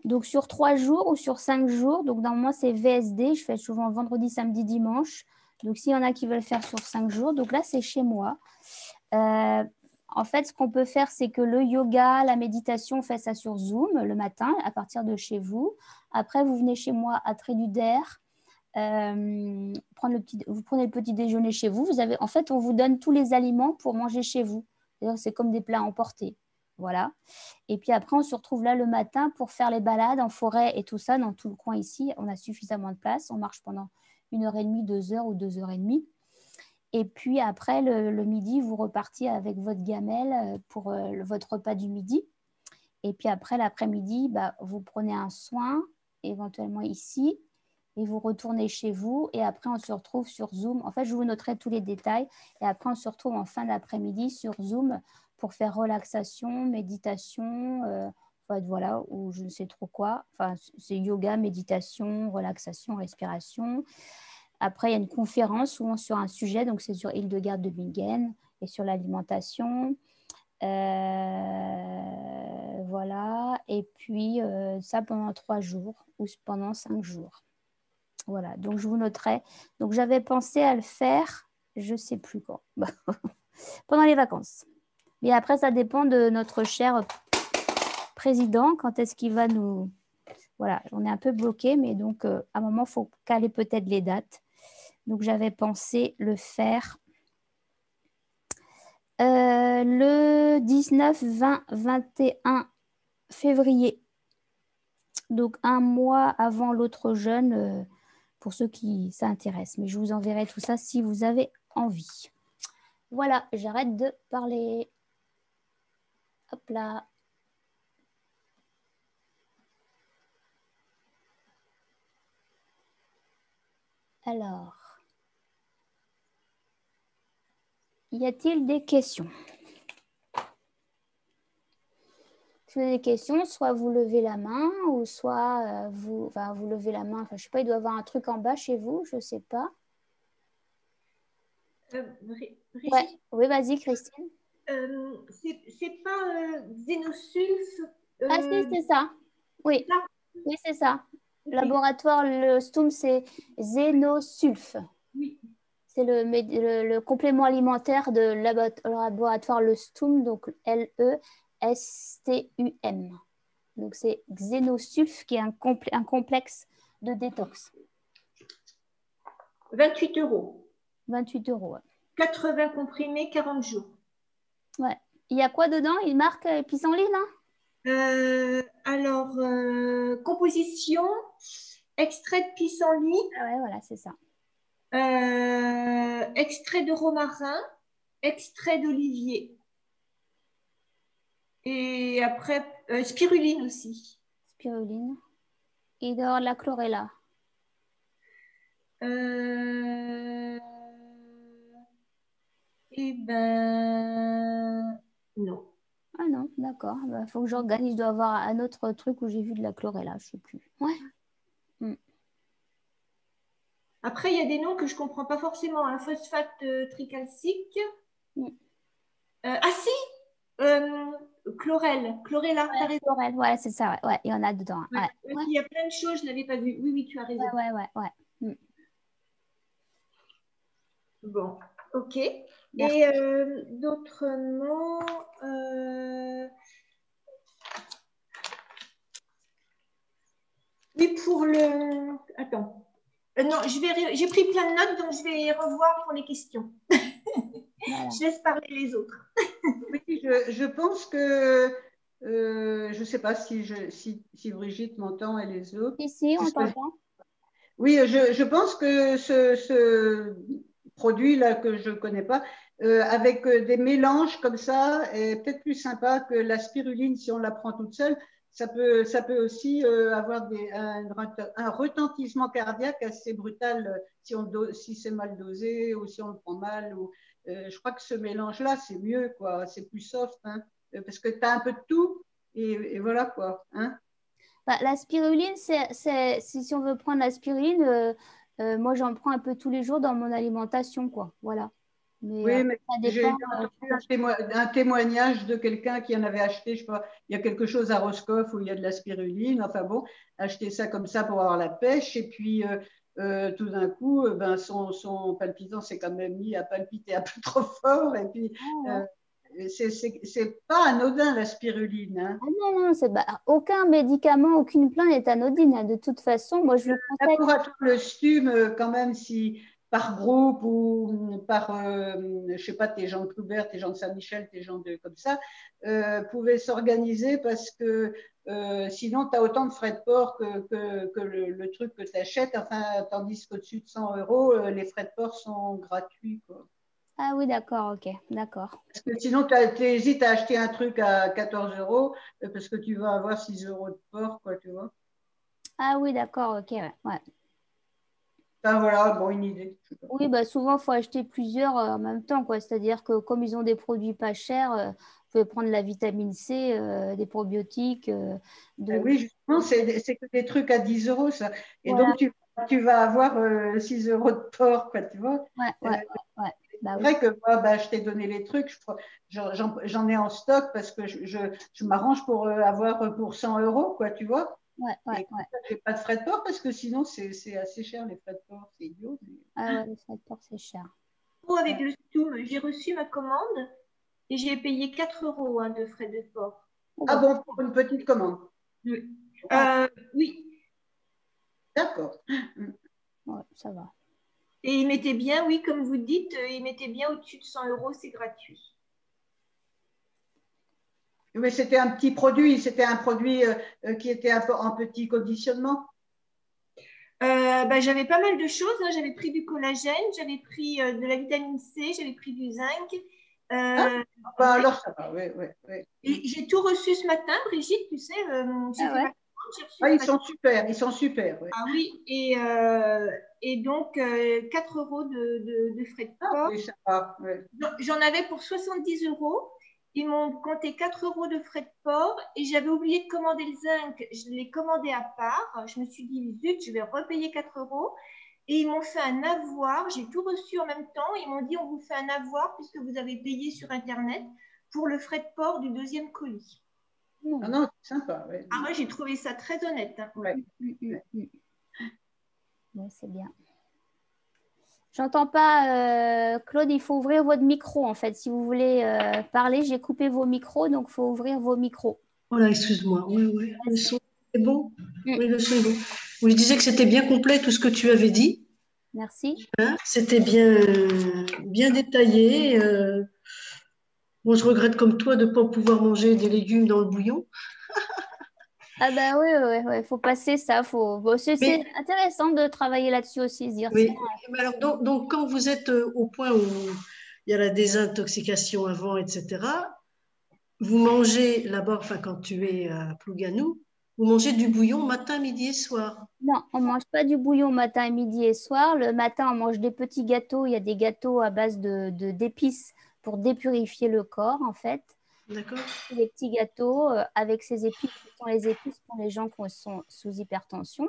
Donc, sur 3 jours ou sur 5 jours, donc dans moi, c'est VSD. Je fais souvent vendredi, samedi, dimanche. Donc, s'il y en a qui veulent faire sur 5 jours, donc là, c'est chez moi. En fait, ce qu'on peut faire, c'est que le yoga, la méditation, on fait ça sur Zoom le matin à partir de chez vous. Après, vous venez chez moi à Tréduder. Vous prenez le petit déjeuner chez vous. En fait, on vous donne tous les aliments pour manger chez vous. C'est comme des plats emportés. Voilà. Et puis après, on se retrouve là le matin pour faire les balades en forêt et tout ça, dans tout le coin ici. On a suffisamment de place. On marche pendant 1h30, 2 heures ou 2h30. Et puis après, le midi, vous repartiez avec votre gamelle pour votre repas du midi. Et puis après, l'après-midi, vous prenez un soin, éventuellement ici, et vous retournez chez vous. Et après, on se retrouve sur Zoom. En fait, je vous noterai tous les détails. Et après, on se retrouve en fin d'après-midi sur Zoom pour faire relaxation, méditation, voilà, ou je ne sais trop quoi. Enfin, c'est yoga, méditation, relaxation, respiration. Après, il y a une conférence souvent sur un sujet, donc c'est sur Hildegarde de Bingen et sur l'alimentation. Voilà. Et puis, ça pendant 3 jours ou pendant 5 jours. Voilà. Donc, je vous noterai. Donc, j'avais pensé à le faire, je ne sais plus quand. Pendant les vacances. Mais après, ça dépend de notre cher président. Quand est-ce qu'il va nous... Voilà, on est un peu bloqué, mais donc, à un moment, il faut caler peut-être les dates. Donc, j'avais pensé le faire le 19, 20, 21 février. Donc, un mois avant l'autre jeûne, pour ceux qui s'intéressent. Mais je vous enverrai tout ça si vous avez envie. Voilà, j'arrête de parler. Hop là. Alors, y a-t-il des questions? Si vous avez des questions, soit vous levez la main, ou soit vous levez la main. Enfin, je ne sais pas, il doit y avoir un truc en bas chez vous, je ne sais pas. Brigitte, Ouais. Oui, vas-y, Christine. c'est pas Xénosulf Ah si, c'est ça. Oui, ça. oui, c'est ça. Ok. Laboratoire, le STUM, c'est Xénosulf. Oui. C'est le complément alimentaire de laboratoire le STUM, donc LESTUM. Donc c'est Xénosulf qui est un complexe de détox. 28 €. 28 €. Ouais. 80 comprimés, 40 jours. Ouais. Il y a quoi dedans? Il marque pissenlit, là? Alors, composition, extrait de pissenlit, Ah ouais, voilà, c'est ça. extrait de romarin, extrait d'olivier. Et après, spiruline aussi. Spiruline. Et de la chlorella. Eh ben, non. Ah non, d'accord. Il faut que j'organise. Je dois avoir un autre truc où j'ai vu de la chlorella, je ne sais plus. Ouais. Mm. Après, il y a des noms que je ne comprends pas forcément. Un phosphate tricalcique. Mm. Ah si, chlorelle, chlorella, tu as Ouais, raison. chlorelle, ouais, c'est ça, ouais. Ouais, il y en a dedans. Ouais. Ouais, Ouais, ouais, il y a plein de choses, je ne l'avais pas vu. Oui, oui, tu as ouais, raison. ouais, ouais, ouais. Mm. Bon, ok. Merci. Et d'autrement, oui, pour le... Attends. Non, j'ai pris plein de notes, donc je vais revoir pour les questions. Voilà. Je laisse parler les autres. Oui, je pense que, je ne sais pas si Brigitte m'entend et les autres. Ici, on t'entend. Oui, je pense que ce produit-là que je ne connais pas, avec des mélanges comme ça, est peut-être plus sympa que la spiruline si on la prend toute seule. Ça peut aussi avoir un retentissement cardiaque assez brutal si c'est mal dosé ou si on le prend mal. Je crois que ce mélange-là, c'est mieux, quoi. C'est plus soft, hein, parce que tu as un peu de tout et voilà, quoi. Hein. Bah, la spiruline, si on veut prendre la spiruline, moi, j'en prends un peu tous les jours dans mon alimentation, quoi. Voilà. Mais Oui, après, mais ça j'ai dépend. entendu un témoignage de quelqu'un qui en avait acheté, je sais pas, il y a quelque chose à Roscoff où il y a de la spiruline, enfin bon, acheter ça comme ça pour avoir la pêche, et puis tout d'un coup, ben, son palpitant s'est quand même mis à palpiter un peu trop fort, et puis Ah, ouais. euh, c'est pas anodin la spiruline. Hein. Ah non, non, aucun médicament, aucune plante n'est anodine, hein. De toute façon, moi, je vous conseille. Laboratoire le STUM, quand même, si par groupe ou par, je sais pas, tes gens de Ploubert, tes gens de Saint-Michel, tes gens de comme ça, pouvaient s'organiser parce que sinon, tu as autant de frais de port que le truc que tu achètes, enfin, tandis qu'au-dessus de 100 euros, les frais de port sont gratuits. Quoi. Ah oui, d'accord, ok, d'accord. Parce que sinon, tu hésites à acheter un truc à 14 euros parce que tu vas avoir 6 euros de port, quoi, tu vois. Ah oui, d'accord, ok, ouais. Ouais. Enfin, voilà, bon, une idée. Je sais pas. Oui, bah souvent, il faut acheter plusieurs en même temps, quoi. C'est-à-dire que comme ils ont des produits pas chers, vous pouvez prendre la vitamine C, des probiotiques, Ah de... oui, justement, c'est que des trucs à 10 euros, ça. Et Voilà. donc, tu vas avoir 6 euros de port, quoi, tu vois. Ouais, Euh, ouais, ouais. Bah C'est oui. vrai que moi, bah, je t'ai donné les trucs, j'en ai en stock parce que je m'arrange pour avoir pour 100 euros, quoi, tu vois. Ouais, ouais, Et comme ouais. ça, je n'ai pas de frais de port parce que sinon, c'est assez cher les frais de port, c'est idiot. Ah ouais, les frais de port, c'est cher. Avec le Stoom, j'ai reçu ma commande et j'ai payé 4 euros hein, de frais de port. Oh, Ah bah, bon, pour une petite commande. Oui. ah, Oui. D'accord. ouais, ça va. Et il mettait bien, oui, comme vous dites, il mettait bien au-dessus de 100 euros, c'est gratuit. Mais c'était un petit produit, c'était un produit qui était un peu en petit conditionnement. Bah, j'avais pas mal de choses, hein. J'avais pris du collagène, j'avais pris de la vitamine C, j'avais pris du zinc. Ah, Euh, bah ouais. alors ça va, oui, oui, oui. Et j'ai tout reçu ce matin, Brigitte, tu sais, j'ai Ah fait ouais. ma commande, j'ai reçu Ah, ce matin. ils sont super, oui. Ah oui, et donc 4 euros de frais de Ah port. oui, ça va, oui. J'en avais pour 70 euros. Ils m'ont compté 4 euros de frais de port et j'avais oublié de commander le zinc. Je l'ai commandé à part. Je me suis dit, zut, je vais repayer 4 euros. Et ils m'ont fait un avoir. J'ai tout reçu en même temps. Ils m'ont dit, on vous fait un avoir puisque vous avez payé sur Internet pour le frais de port du deuxième colis. Ah Non. non, c'est sympa, oui. Ah, moi, j'ai trouvé ça très honnête, hein. Ouais. Ouais, c'est bien. J'entends pas, Claude, il faut ouvrir votre micro en fait. Si vous voulez parler, j'ai coupé vos micros, donc il faut ouvrir vos micros. Voilà, excuse-moi. Oui, oui. Le son est bon? Mm. Oui, le son est bon. Oui, je disais que c'était bien complet tout ce que tu avais dit. Merci. Hein. C'était bien, bien détaillé. Moi, je regrette comme toi de ne pas pouvoir manger des légumes dans le bouillon. Ah bah oui, oui, oui, faut passer ça. Faut... Bon, c'est Mais, intéressant de travailler là-dessus aussi, se dire, tiens, oui. Mais alors, donc, quand vous êtes au point où il y a la désintoxication avant, etc., vous mangez là-bas, enfin, quand tu es à Plouganou, vous mangez du bouillon matin, midi et soir. non, on mange pas du bouillon matin, midi et soir. Le matin, on mange des petits gâteaux. Il y a des gâteaux à base d'épices pour dépurifier le corps, en fait. D'accord? Des petits gâteaux avec ces épices, ce sont les épices pour les gens qui sont sous hypertension,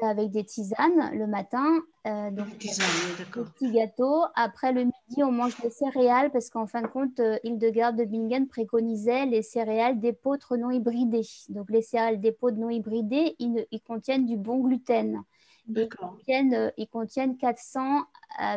avec des tisanes le matin. Donc, Des tisanes, oui, des d'accord. petits gâteaux. Après, le midi, on mange des céréales parce qu'en fin de compte, Hildegard de Bingen préconisait les céréales d'épeautre non hybridées. Donc, les céréales d'épeautre non hybridées, ils contiennent du bon gluten. Et D'accord. ils contiennent 400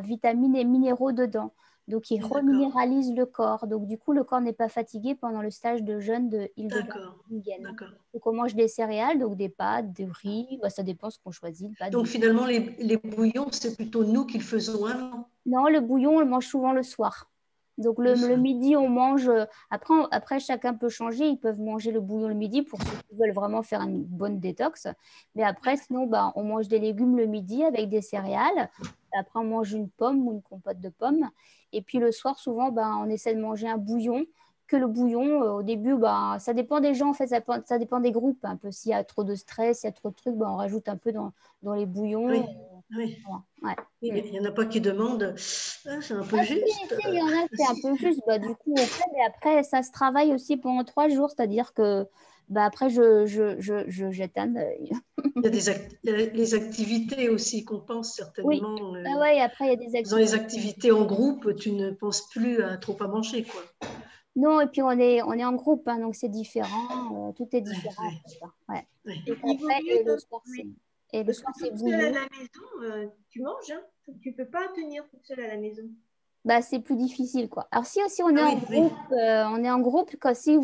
vitamines et minéraux dedans. Donc, ils D'accord. reminéralisent le corps. Donc, du coup, le corps n'est pas fatigué pendant le stage de jeûne de Hildegard D'accord. de Bingen. D'accord. Donc, on mange des céréales, donc des pâtes, du riz. Bah, ça dépend ce qu'on choisit. Pâtes, Donc finalement, les bouillons, c'est plutôt nous qui le faisons avant, Non, le bouillon, on le mange souvent le soir. Donc le le soir. midi, on mange. Après, chacun peut changer. Ils peuvent manger le bouillon le midi pour ceux qui veulent vraiment faire une bonne détox. Mais après, sinon, bah, on mange des légumes le midi avec des céréales. Après, on mange une pomme ou une compote de pommes. Et puis le soir, souvent, bah, on essaie de manger un bouillon. Que le bouillon, au début, bah, ça dépend des gens, en fait, ça dépend des groupes. Un peu s'il y a trop de stress, s'il y a trop de trucs, bah, on rajoute un peu dans les bouillons. Oui, oui. Voilà. Il Ouais. n'y en a pas qui demandent, ah, c'est un peu Ah, si, juste. si, il y en a, c'est un peu juste. Bah, du coup, on fait, mais après, ça se travaille aussi pendant 3 jours. C'est-à-dire que bah, après, je jette un œil. Il y a il y a les activités aussi qu'on pense Oui. certainement. Ah ouais, et après, il y a des Dans les activités. activités en groupe, tu ne penses plus à trop à manger, quoi. Non, et puis on est en groupe, hein, donc c'est différent. Tout est Ouais, différent, en ouais, fait, hein. Ouais. ouais. Donc Il vaut après, mieux, oui. et le Parce que soir, c'est toute seule à bouillon. la maison, tu manges, hein. Tu ne peux pas tenir toute seule à la maison. Bah, c'est plus difficile, quoi. Alors, si aussi Ah oui, oui. on est en groupe, quand si,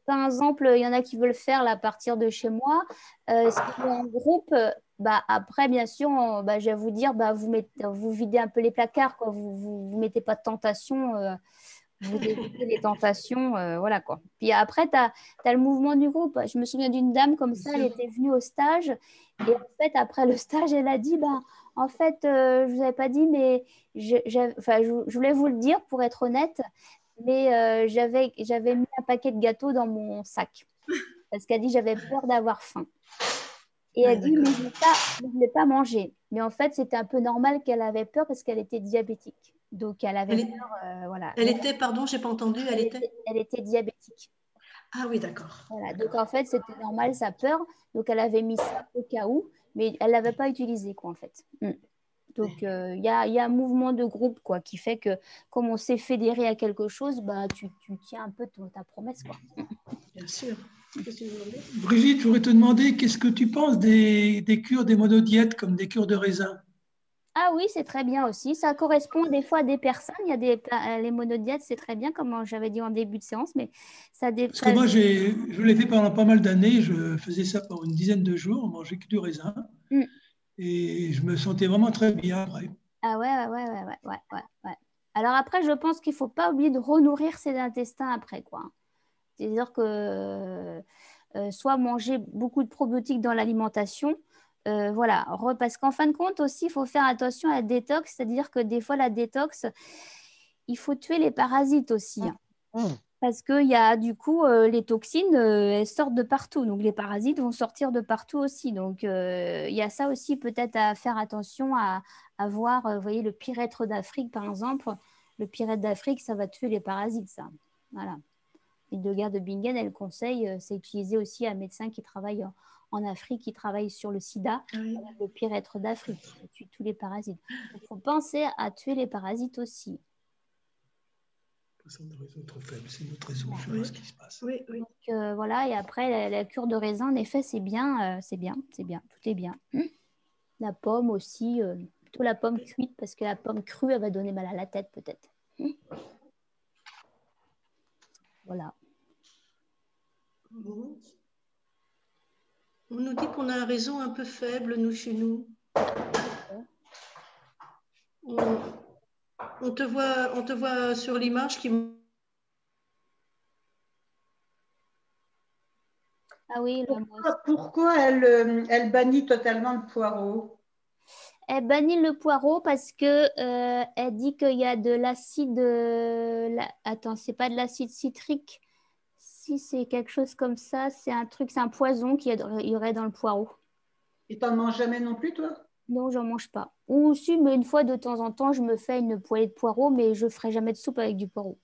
par exemple, il y en a qui veulent faire là, à partir de chez moi, si on est en groupe, bah, après, bien sûr, bah, je vais vous dire, bah, vous videz un peu les placards, quoi. Vous mettez pas de tentation, vous évitez les tentations, voilà, quoi. Puis après, tu as le mouvement du groupe. Je me souviens d'une dame comme Bien ça, elle sûr. était venue au stage, et en fait, après le stage, elle a dit, bah, en fait, je ne vous avais pas dit, mais enfin, je voulais vous le dire pour être honnête, mais j'avais mis un paquet de gâteaux dans mon sac parce qu'elle dit j'avais peur d'avoir faim. Et Ouais, elle dit d'accord. mais je ne l'ai pas mangé. Mais en fait, c'était un peu normal qu'elle avait peur parce qu'elle était diabétique. Donc elle avait Elle, peur, voilà. elle était, pardon, j'ai pas entendu, elle était. Elle était diabétique. Ah oui, d'accord. Voilà. Donc en D'accord. fait, c'était normal sa peur. Donc elle avait mis ça au cas où, mais elle l'avait pas utilisé quoi en fait. Donc, il y a un mouvement de groupe quoi, qui fait que comme on s'est fédéré à quelque chose, bah, tu tiens un peu ta promesse. Quoi. Bien sûr. Brigitte, je voudrais te demander, qu'est-ce que tu penses des cures, des monodiètes comme des cures de raisin? Ah oui, c'est très bien aussi. Ça correspond des fois à des personnes. Il y a les monodiètes, c'est très bien, comme j'avais dit en début de séance, mais ça Parce que dépend. moi, je l'ai fait pendant pas mal d'années. Je faisais ça pendant une dizaine de jours. On mangeait que du raisin. Et je me sentais vraiment très bien après. Ah ouais. Alors après, je pense qu'il ne faut pas oublier de renourrir ses intestins après, quoi. C'est-à-dire que soit manger beaucoup de probiotiques dans l'alimentation, voilà. Parce qu'en fin de compte aussi, il faut faire attention à la détox, c'est-à-dire que des fois, la détox, il faut tuer les parasites aussi. Parce qu'il y a du coup, les toxines, elles sortent de partout. Donc, les parasites vont sortir de partout aussi. Donc, il y a ça aussi peut-être à faire attention à voir. Vous voyez, le pyrètre d'Afrique, par exemple. Le pyrètre d'Afrique, ça va tuer les parasites, ça. Voilà. Hildegard de Bingen, elle conseille, c'est utilisé aussi à un médecin qui travaille en Afrique, qui travaille sur le sida, le pyrètre d'Afrique, ça tue tous les parasites. Il faut penser à tuer les parasites aussi. C'est un réseau trop faible, c'est notre réseau, je sais pas ce qui se passe. Oui. Donc, voilà, et après, la cure de raisin, en effet, c'est bien, tout est bien. La pomme aussi, plutôt la pomme cuite, parce que la pomme crue, elle va donner mal à la tête peut-être. Voilà. Bon. On nous dit qu'on a un réseau un peu faible, nous, chez nous. On te voit sur l'image qui... Ah oui, Pourquoi elle bannit totalement le poireau? Elle bannit le poireau parce que elle dit qu'il y a de l'acide. Attends, c'est pas de l'acide citrique. Si c'est quelque chose comme ça, c'est un poison qu'il y aurait dans le poireau. Et t'en manges jamais non plus, toi? Non, j'en mange pas. Ou si, mais une fois de temps en temps, je me fais une poêlée de poireau, mais je ferai jamais de soupe avec du poireau.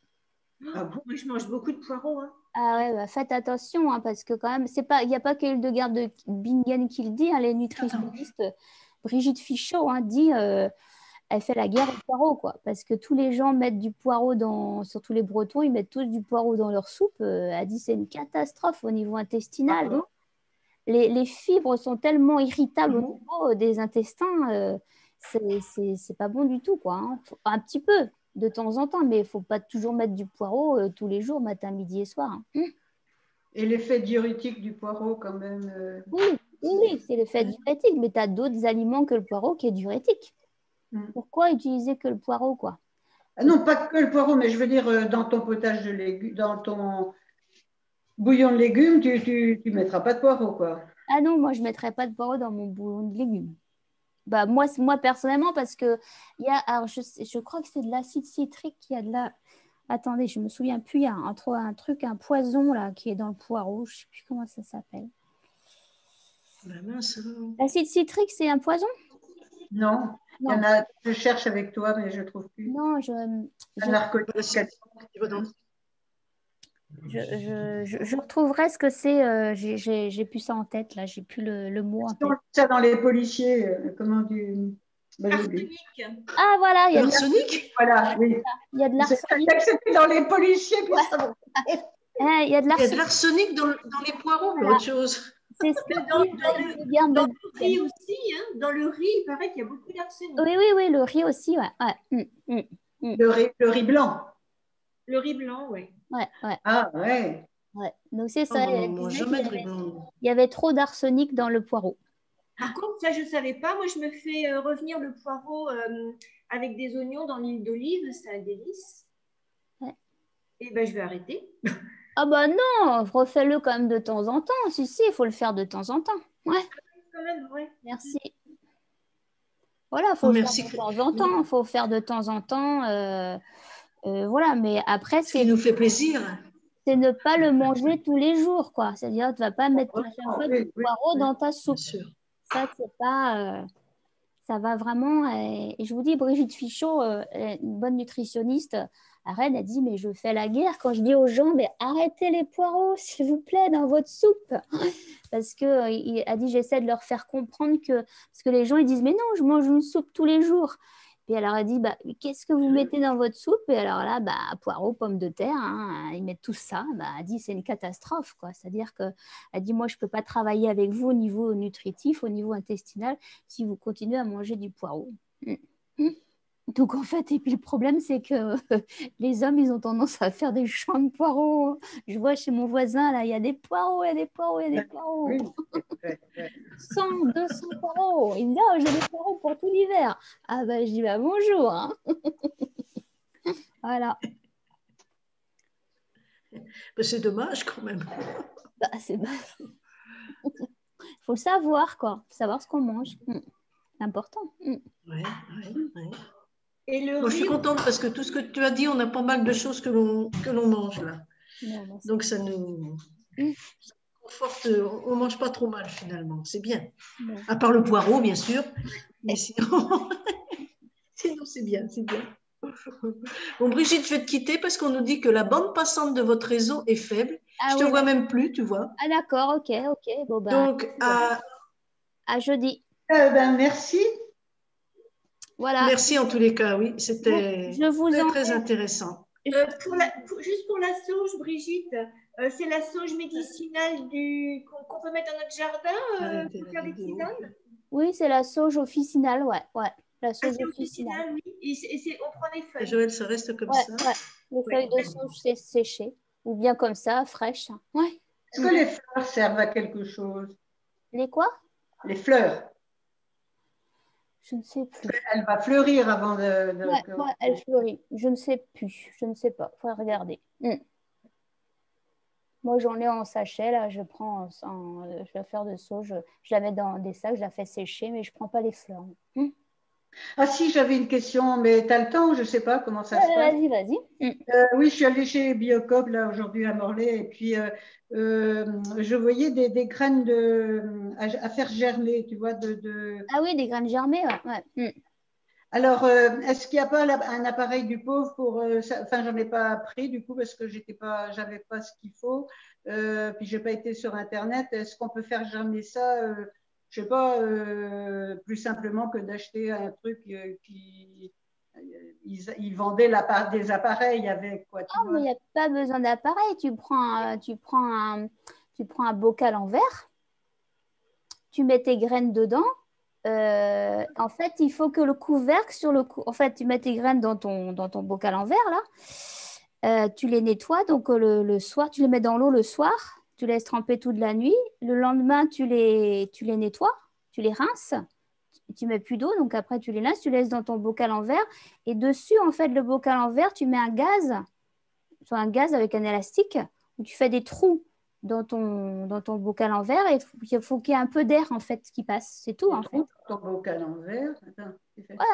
Ah bon? Moi, je mange beaucoup de poireaux. Hein. Ah ouais, bah faites attention, hein, parce que quand même, il n'y a pas que Hildegard de Bingen qui le dit, hein, les nutritionnistes. Brigitte Fichot dit, elle fait la guerre au poireau, quoi. Parce que tous les gens mettent du poireau surtout les Bretons, ils mettent tous du poireau dans leur soupe. Elle dit c'est une catastrophe au niveau intestinal. Ah bon? Les fibres sont tellement irritables au niveau des intestins, c'est pas bon du tout, quoi. Hein. Un petit peu de temps en temps, mais il ne faut pas toujours mettre du poireau tous les jours, matin, midi et soir. Hein. Et l'effet diurétique du poireau, quand même. Oui, c'est l'effet diurétique, mais tu as d'autres aliments que le poireau qui est diurétique. Pourquoi utiliser que le poireau, quoi? Ah non, pas que le poireau, mais je veux dire, dans ton potage de légumes, dans ton bouillon de légumes, tu mettras pas de poireau, quoi. Ah non, moi, je ne mettrais pas de poireau dans mon bouillon de légumes. Bah, moi personnellement, parce que alors je crois que c'est de l'acide citrique, il y a de la... Attendez, je ne me souviens plus, il y a un poison là, qui est dans le poireau, je ne sais plus comment ça s'appelle. L'acide citrique, c'est un poison? Non. Il y en a, je cherche avec toi, mais je ne trouve plus. Non, un narcotique. Je retrouverai ce que c'est. J'ai plus ça en tête, là. J'ai plus le mot en tête. Ça dans les policiers, comment du... Arsenic. Ah, voilà. Il y a de l'arsenic. Voilà, oui. Il y a de l'arsenic. C'est dans les policiers, puis ça va. Il y a de l'arsenic dans les poireaux, voilà. Autre chose. C'est ce que dans le riz aussi, hein. Dans le riz, il paraît qu'il y a beaucoup d'arsenic. Oui, le riz aussi, ouais. Le riz blanc. Le riz blanc, oui. Ouais. Ah, ouais. Donc, c'est ça. Il y avait trop d'arsenic dans le poireau. Par contre, ça, je ne savais pas. Moi, je me fais revenir le poireau avec des oignons dans l'huile d'olive. C'est un délice. Ouais. Et ben, je vais arrêter. Ah bah non, refais-le quand même de temps en temps. Si, il faut le faire de temps en temps. Ouais. Quand même, ouais. Merci. Voilà, il faut le faire de temps en temps. Il faut faire de temps en temps. Voilà, mais après, ce qui nous fait plaisir. C'est ne pas le manger tous les jours, quoi. C'est-à-dire, tu ne vas pas mettre à chaque fois du poireau dans ta soupe. Ça, c'est pas... ça va vraiment... Et je vous dis, Brigitte Fichot, une bonne nutritionniste, Arène a dit, mais je fais la guerre quand je dis aux gens, mais arrêtez les poireaux, s'il vous plaît, dans votre soupe. Parce qu'il a dit, j'essaie de leur faire comprendre que... Parce que les gens, ils disent, mais non, je mange une soupe tous les jours. Et alors, elle dit, bah, qu'est-ce que vous mettez dans votre soupe? Et alors là, bah, poireaux, pommes de terre, hein, ils mettent tout ça. Bah, elle dit, c'est une catastrophe, quoi. C'est-à-dire que, elle dit, moi, je ne peux pas travailler avec vous au niveau nutritif, au niveau intestinal, si vous continuez à manger du poireau. Donc, en fait, et puis le problème, c'est que les hommes, ils ont tendance à faire des champs de poireaux. Je vois chez mon voisin, là, il y a des poireaux, il y a des poireaux, il y a des poireaux. Oui. 100, 200 poireaux. Il me dit, oh, j'ai des poireaux pour tout l'hiver. Ah, bah, je dis, bah, bonjour. Hein. Voilà. Ben, c'est dommage quand même. Bah, c'est... faut le savoir, quoi. Faut savoir ce qu'on mange. C'est important. Ouais. Et le Moi, je suis riz, contente parce que tout ce que tu as dit, on a pas mal de choses que l'on mange là. Non, Donc, ça nous conforte. On ne mange pas trop mal finalement. C'est bien. Non. À part le poireau, bien sûr. Mais sinon, sinon c'est bien, c'est bien. Bon, Brigitte, je vais te quitter parce qu'on nous dit que la bande passante de votre réseau est faible. Ah, Je te oui, vois même plus, tu vois. Ah, d'accord, ok. Bon, bah, Donc, à jeudi. Merci. Voilà. Merci en tous les cas, oui. C'était Je vous très, en... très intéressant. juste pour la sauge, Brigitte, c'est la sauge médicinale qu'on peut mettre dans notre jardin pour faire des tisanes. Oui, c'est la sauge officinale, ouais. La sauge c'est officinale. Oui. Et on prend les feuilles. Joël, ça reste comme ça. Ouais. Les feuilles de sauge séchées. Ou bien comme ça, fraîches. Ouais. Est-ce que les fleurs servent à quelque chose? Les quoi? Les fleurs. Je ne sais plus. Elle va fleurir avant de... Ouais, elle fleurit. Je ne sais plus. Je ne sais pas. Il faudra regarder. Moi, j'en ai en sachet. Là, je prends je vais faire de sauge. Je la mets dans des sacs. Je la fais sécher, mais je ne prends pas les fleurs. Ah si, j'avais une question, mais tu as le temps? Je ne sais pas comment ça se passe. Vas-y. Oui, je suis allée chez Biocop là aujourd'hui à Morlaix et puis je voyais des graines à faire germer, tu vois, Ah oui, des graines germées, ouais. Alors, est-ce qu'il n'y a pas un appareil du pauvre pour enfin, j'en ai pas pris du coup parce que j'avais pas ce qu'il faut, puis j'ai pas été sur Internet. Est-ce qu'on peut faire germer ça, je sais pas, plus simplement que d'acheter un truc qui ils vendaient des appareils avec quoi. Mais il n'y a pas besoin d'appareil. Tu prends un bocal en verre, tu mets tes graines dedans. En fait, il faut que le couvercle en fait, tu mets tes graines dans ton bocal en verre là. Tu les nettoies donc le soir, tu les mets dans l'eau le soir, tu laisses tremper toute la nuit. Le lendemain, tu les nettoies, tu les rinces. Tu mets plus d'eau, donc après tu les rinces, tu laisses dans ton bocal en verre. Et dessus, en fait, le bocal en verre, tu mets un gaz avec un élastique où tu fais des trous dans ton bocal en verre et il faut qu'il y ait un peu d'air en fait qui passe. C'est tout en fait. Ton bocal en verre.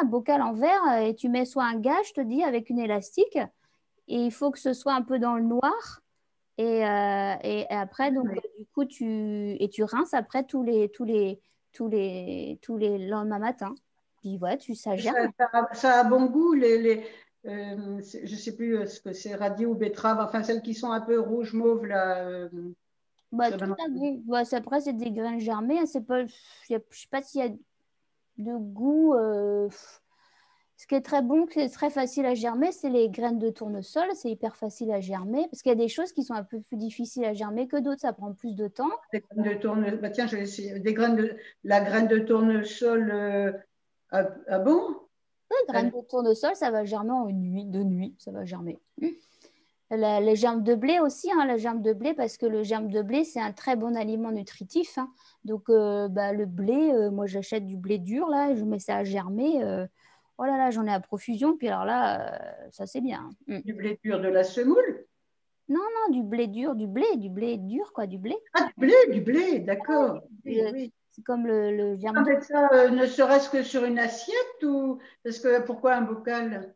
Un bocal en verre et tu mets soit un gaz, je te dis, avec une élastique et il faut que ce soit un peu dans le noir. Et après, donc, du coup, tu rinces après tous les lendemain matin. Puis voilà, ça germe. Ça a bon goût, je ne sais plus ce que c'est, radis ou betterave, enfin celles qui sont un peu rouge mauve là. Tout à goût. Après, c'est des graines germées. Je ne sais pas s'il y a de goût. Ce qui est très bon, c'est très facile à germer, c'est les graines de tournesol. C'est hyper facile à germer parce qu'il y a des choses qui sont un peu plus difficiles à germer que d'autres. Ça prend plus de temps. Des graines de tournesol. Tiens, je vais essayer. La graine de tournesol. Ah bon? Oui, graines de tournesol, ça va germer en une nuit, 2 nuits. Ça va germer. Les germes de blé aussi, la germe de blé, parce que le germe de blé, c'est un très bon aliment nutritif. Donc, le blé, moi, j'achète du blé dur, là, je mets ça à germer. Oh là là, j'en ai à profusion. Puis alors là, ça, c'est bien. Du blé dur de la semoule? Non, du blé dur, du blé dur, quoi, du blé. Ah, du blé, d'accord. Oui. C'est comme le germe. Avec ça, ne serait-ce que sur une assiette ou parce que pourquoi un bocal?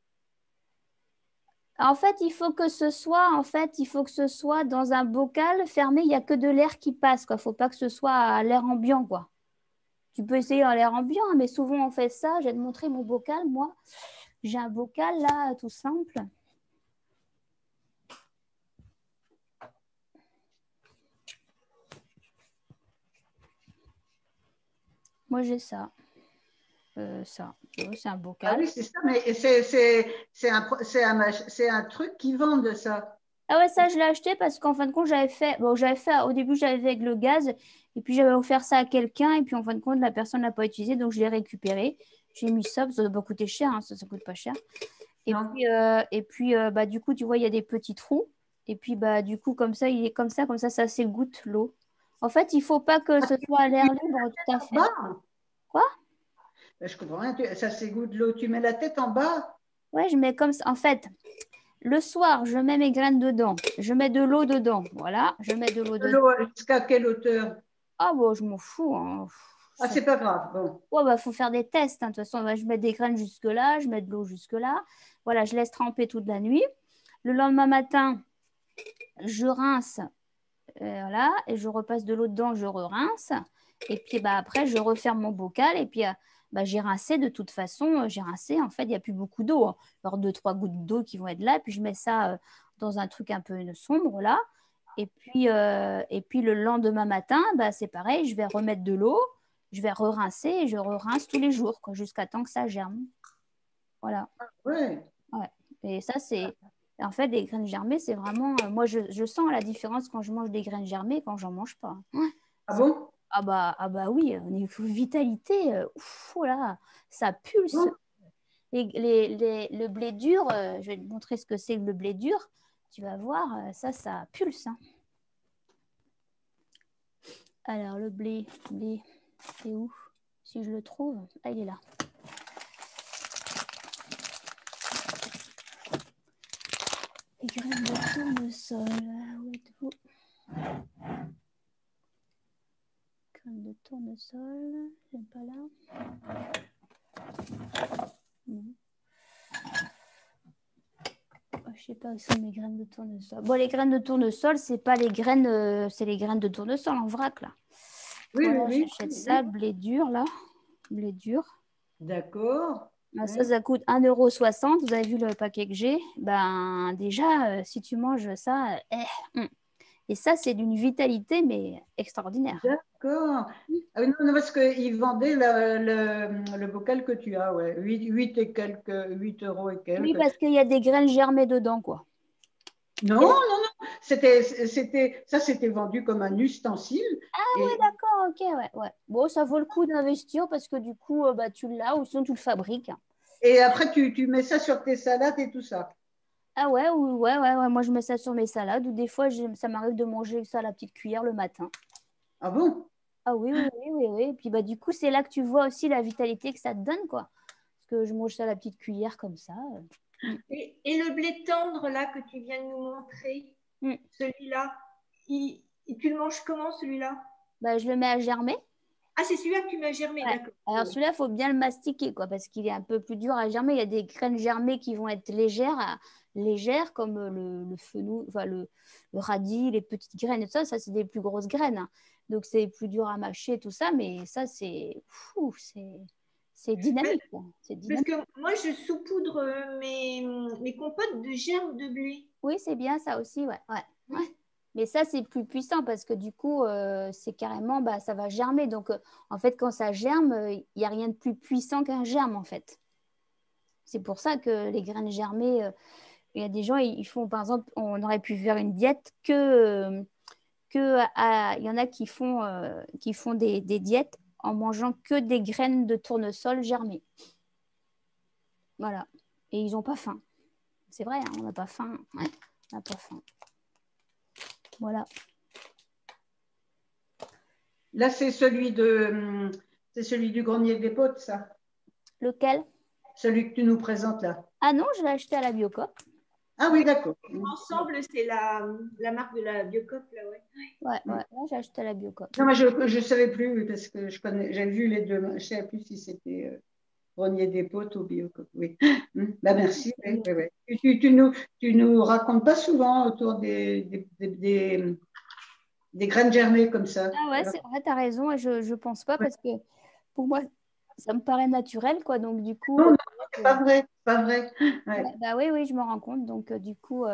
En fait, il faut que ce soit dans un bocal fermé. Il n'y a que de l'air qui passe, quoi. Faut pas que ce soit à l'air ambiant, quoi. Tu peux essayer à l'air ambiant, mais souvent on fait ça. Je vais te montrer mon bocal, moi. J'ai un bocal là, tout simple. Moi, j'ai ça. Ça, c'est un Ah bocal. oui, c'est ça, mais c'est un truc qui vendent ça. Ah ouais, ça, je l'ai acheté parce qu'en fin de compte, au début, j'avais fait avec le gaz, et puis j'avais offert ça à quelqu'un, et puis en fin de compte, la personne ne l'a pas utilisé, donc je l'ai récupéré. J'ai mis ça, ça doit pas coûter cher, hein, ça coûte pas cher. Non. Et puis bah, du coup, tu vois, il y a des petits trous, et puis bah, du coup, comme ça, il est comme ça s'égoutte l'eau. En fait, il faut pas que Ah, ce soit à l'air libre, tout à en fait. bas? Quoi? Ben, je comprends rien. Ça s'égoutte de l'eau. Tu mets la tête en bas? Ouais, je mets comme ça. En fait, le soir, je mets mes graines dedans. Je mets de l'eau dedans. Voilà, je mets de l'eau De dedans. l'eau jusqu'à quelle hauteur? Ah bon, je m'en fous, hein. Ah, c'est pas grave. Bon. Ouais, bah, faut faire des tests, hein. De toute façon, bah, je mets des graines jusque-là, je mets de l'eau jusque-là. Voilà, je laisse tremper toute la nuit. Le lendemain matin, je rince, voilà, et je repasse de l'eau dedans, je re-rince. Et puis bah, après, je referme mon bocal. Et puis bah, j'ai rincé de toute façon. J'ai rincé, en fait, il n'y a plus beaucoup d'eau, hein. Alors, 2-3 gouttes d'eau qui vont être là. Puis je mets ça dans un truc un peu sombre, là. Et puis le lendemain matin, bah, c'est pareil, je vais remettre de l'eau, je vais re-rincer et je re-rince tous les jours, quoi, jusqu'à temps que ça germe. Voilà. Ouais. Ouais. Et ça, c'est. En fait, des graines germées, c'est vraiment. Moi, je sens la différence quand je mange des graines germées et quand j'en mange pas. Ouais. Ah bon? Ah bah oui, au niveau vitalité, ouf, oh là, ça pulse. Bon. Le blé dur, je vais te montrer ce que c'est que le blé dur. Tu vas voir, ça pulse, hein. Alors, le blé, c'est où? Si je le trouve, ah, il est là. Les graines de tournesol, où êtes-vous? Graines de tournesol, c'est pas là. Non. Oh, je sais pas où sont mes graines de tournesol. Bon, les graines de tournesol, c'est pas les graines, c'est les graines de tournesol en vrac, là. Oui, Voilà, oui, j'achète oui. ça, blé dur, là. Blé dur. D'accord. Ah, Oui. ça coûte 1,60 €. Vous avez vu le paquet que j'ai? Ben, déjà, si tu manges ça, et ça, c'est d'une vitalité, mais extraordinaire. D'accord. Ah oui, non, non, parce qu'ils vendaient le bocal que tu as, ouais. 8 et quelques, 8 euros et Oui, quelques. parce qu'il y a des graines germées dedans, quoi. Non, non, non. C'était vendu comme un ustensile. Ouais, Et, d'accord, ok, ouais, ouais. Bon, ça vaut le coup d'investir parce que du coup, bah, tu l'as ou sinon tu le fabriques. et après, tu mets ça sur tes salades et tout ça. Ah ouais, ouais. Moi, je mets ça sur mes salades ou des fois, ça m'arrive de manger ça à la petite cuillère le matin. Ah bon? Ah oui. Et puis, bah, du coup, c'est là que tu vois aussi la vitalité que ça te donne, quoi. Parce que je mange ça à la petite cuillère comme ça. Et le blé tendre, là, que tu viens de nous montrer, Mm. celui-là, tu le manges comment, celui-là? Bah, je le mets à germer. Ah, c'est celui-là que tu m'as germé, Ouais. d'accord. Alors celui-là, il faut bien le mastiquer, quoi, parce qu'il est un peu plus dur à germer. Il y a des graines germées qui vont être légères comme le fenouil, enfin le radis, les petites graines et tout ça. Ça, c'est des plus grosses graines, hein. Donc c'est plus dur à mâcher, tout ça, mais ça, c'est Mais- dynamique, quoi. C'est Parce dynamique. que moi, je saupoudre mes compotes de germes de blé. Oui, c'est bien ça aussi, ouais. Mais ça, c'est plus puissant parce que du coup, c'est carrément, bah, ça va germer. Donc, en fait, quand ça germe, il n'y a rien de plus puissant qu'un germe, en fait. C'est pour ça que les graines germées, il y a des gens, ils font, par exemple, on aurait pu faire une diète il y en a qui font des diètes en mangeant que des graines de tournesol germées. Voilà. Et ils n'ont pas faim. C'est vrai, hein, on n'a pas faim. Ouais, on n'a pas faim. Voilà. Là, c'est c'est celui du grenier des potes, ça. Lequel? Celui que tu nous présentes là. Ah non, je l'ai acheté à la Biocoop. Ah oui, d'accord. Ensemble, c'est la marque de la Biocoop, là, ouais. Ouais, là, j'ai acheté à la Biocoop. Non, mais je ne savais plus parce que j'ai vu les deux. Je ne savais plus si c'était grenier des potes ou Biocoop. Oui. Bah, merci. Oui, oui, oui. Tu nous racontes pas souvent autour des graines germées comme ça. Ah ouais, Alors, c'est vrai, t'as raison. Et je pense pas ouais. parce que pour moi, ça me paraît naturel, quoi. Donc, du coup, Non, non, c'est pas vrai. C'est pas vrai. Ouais. bah oui, je me rends compte. Donc, du coup,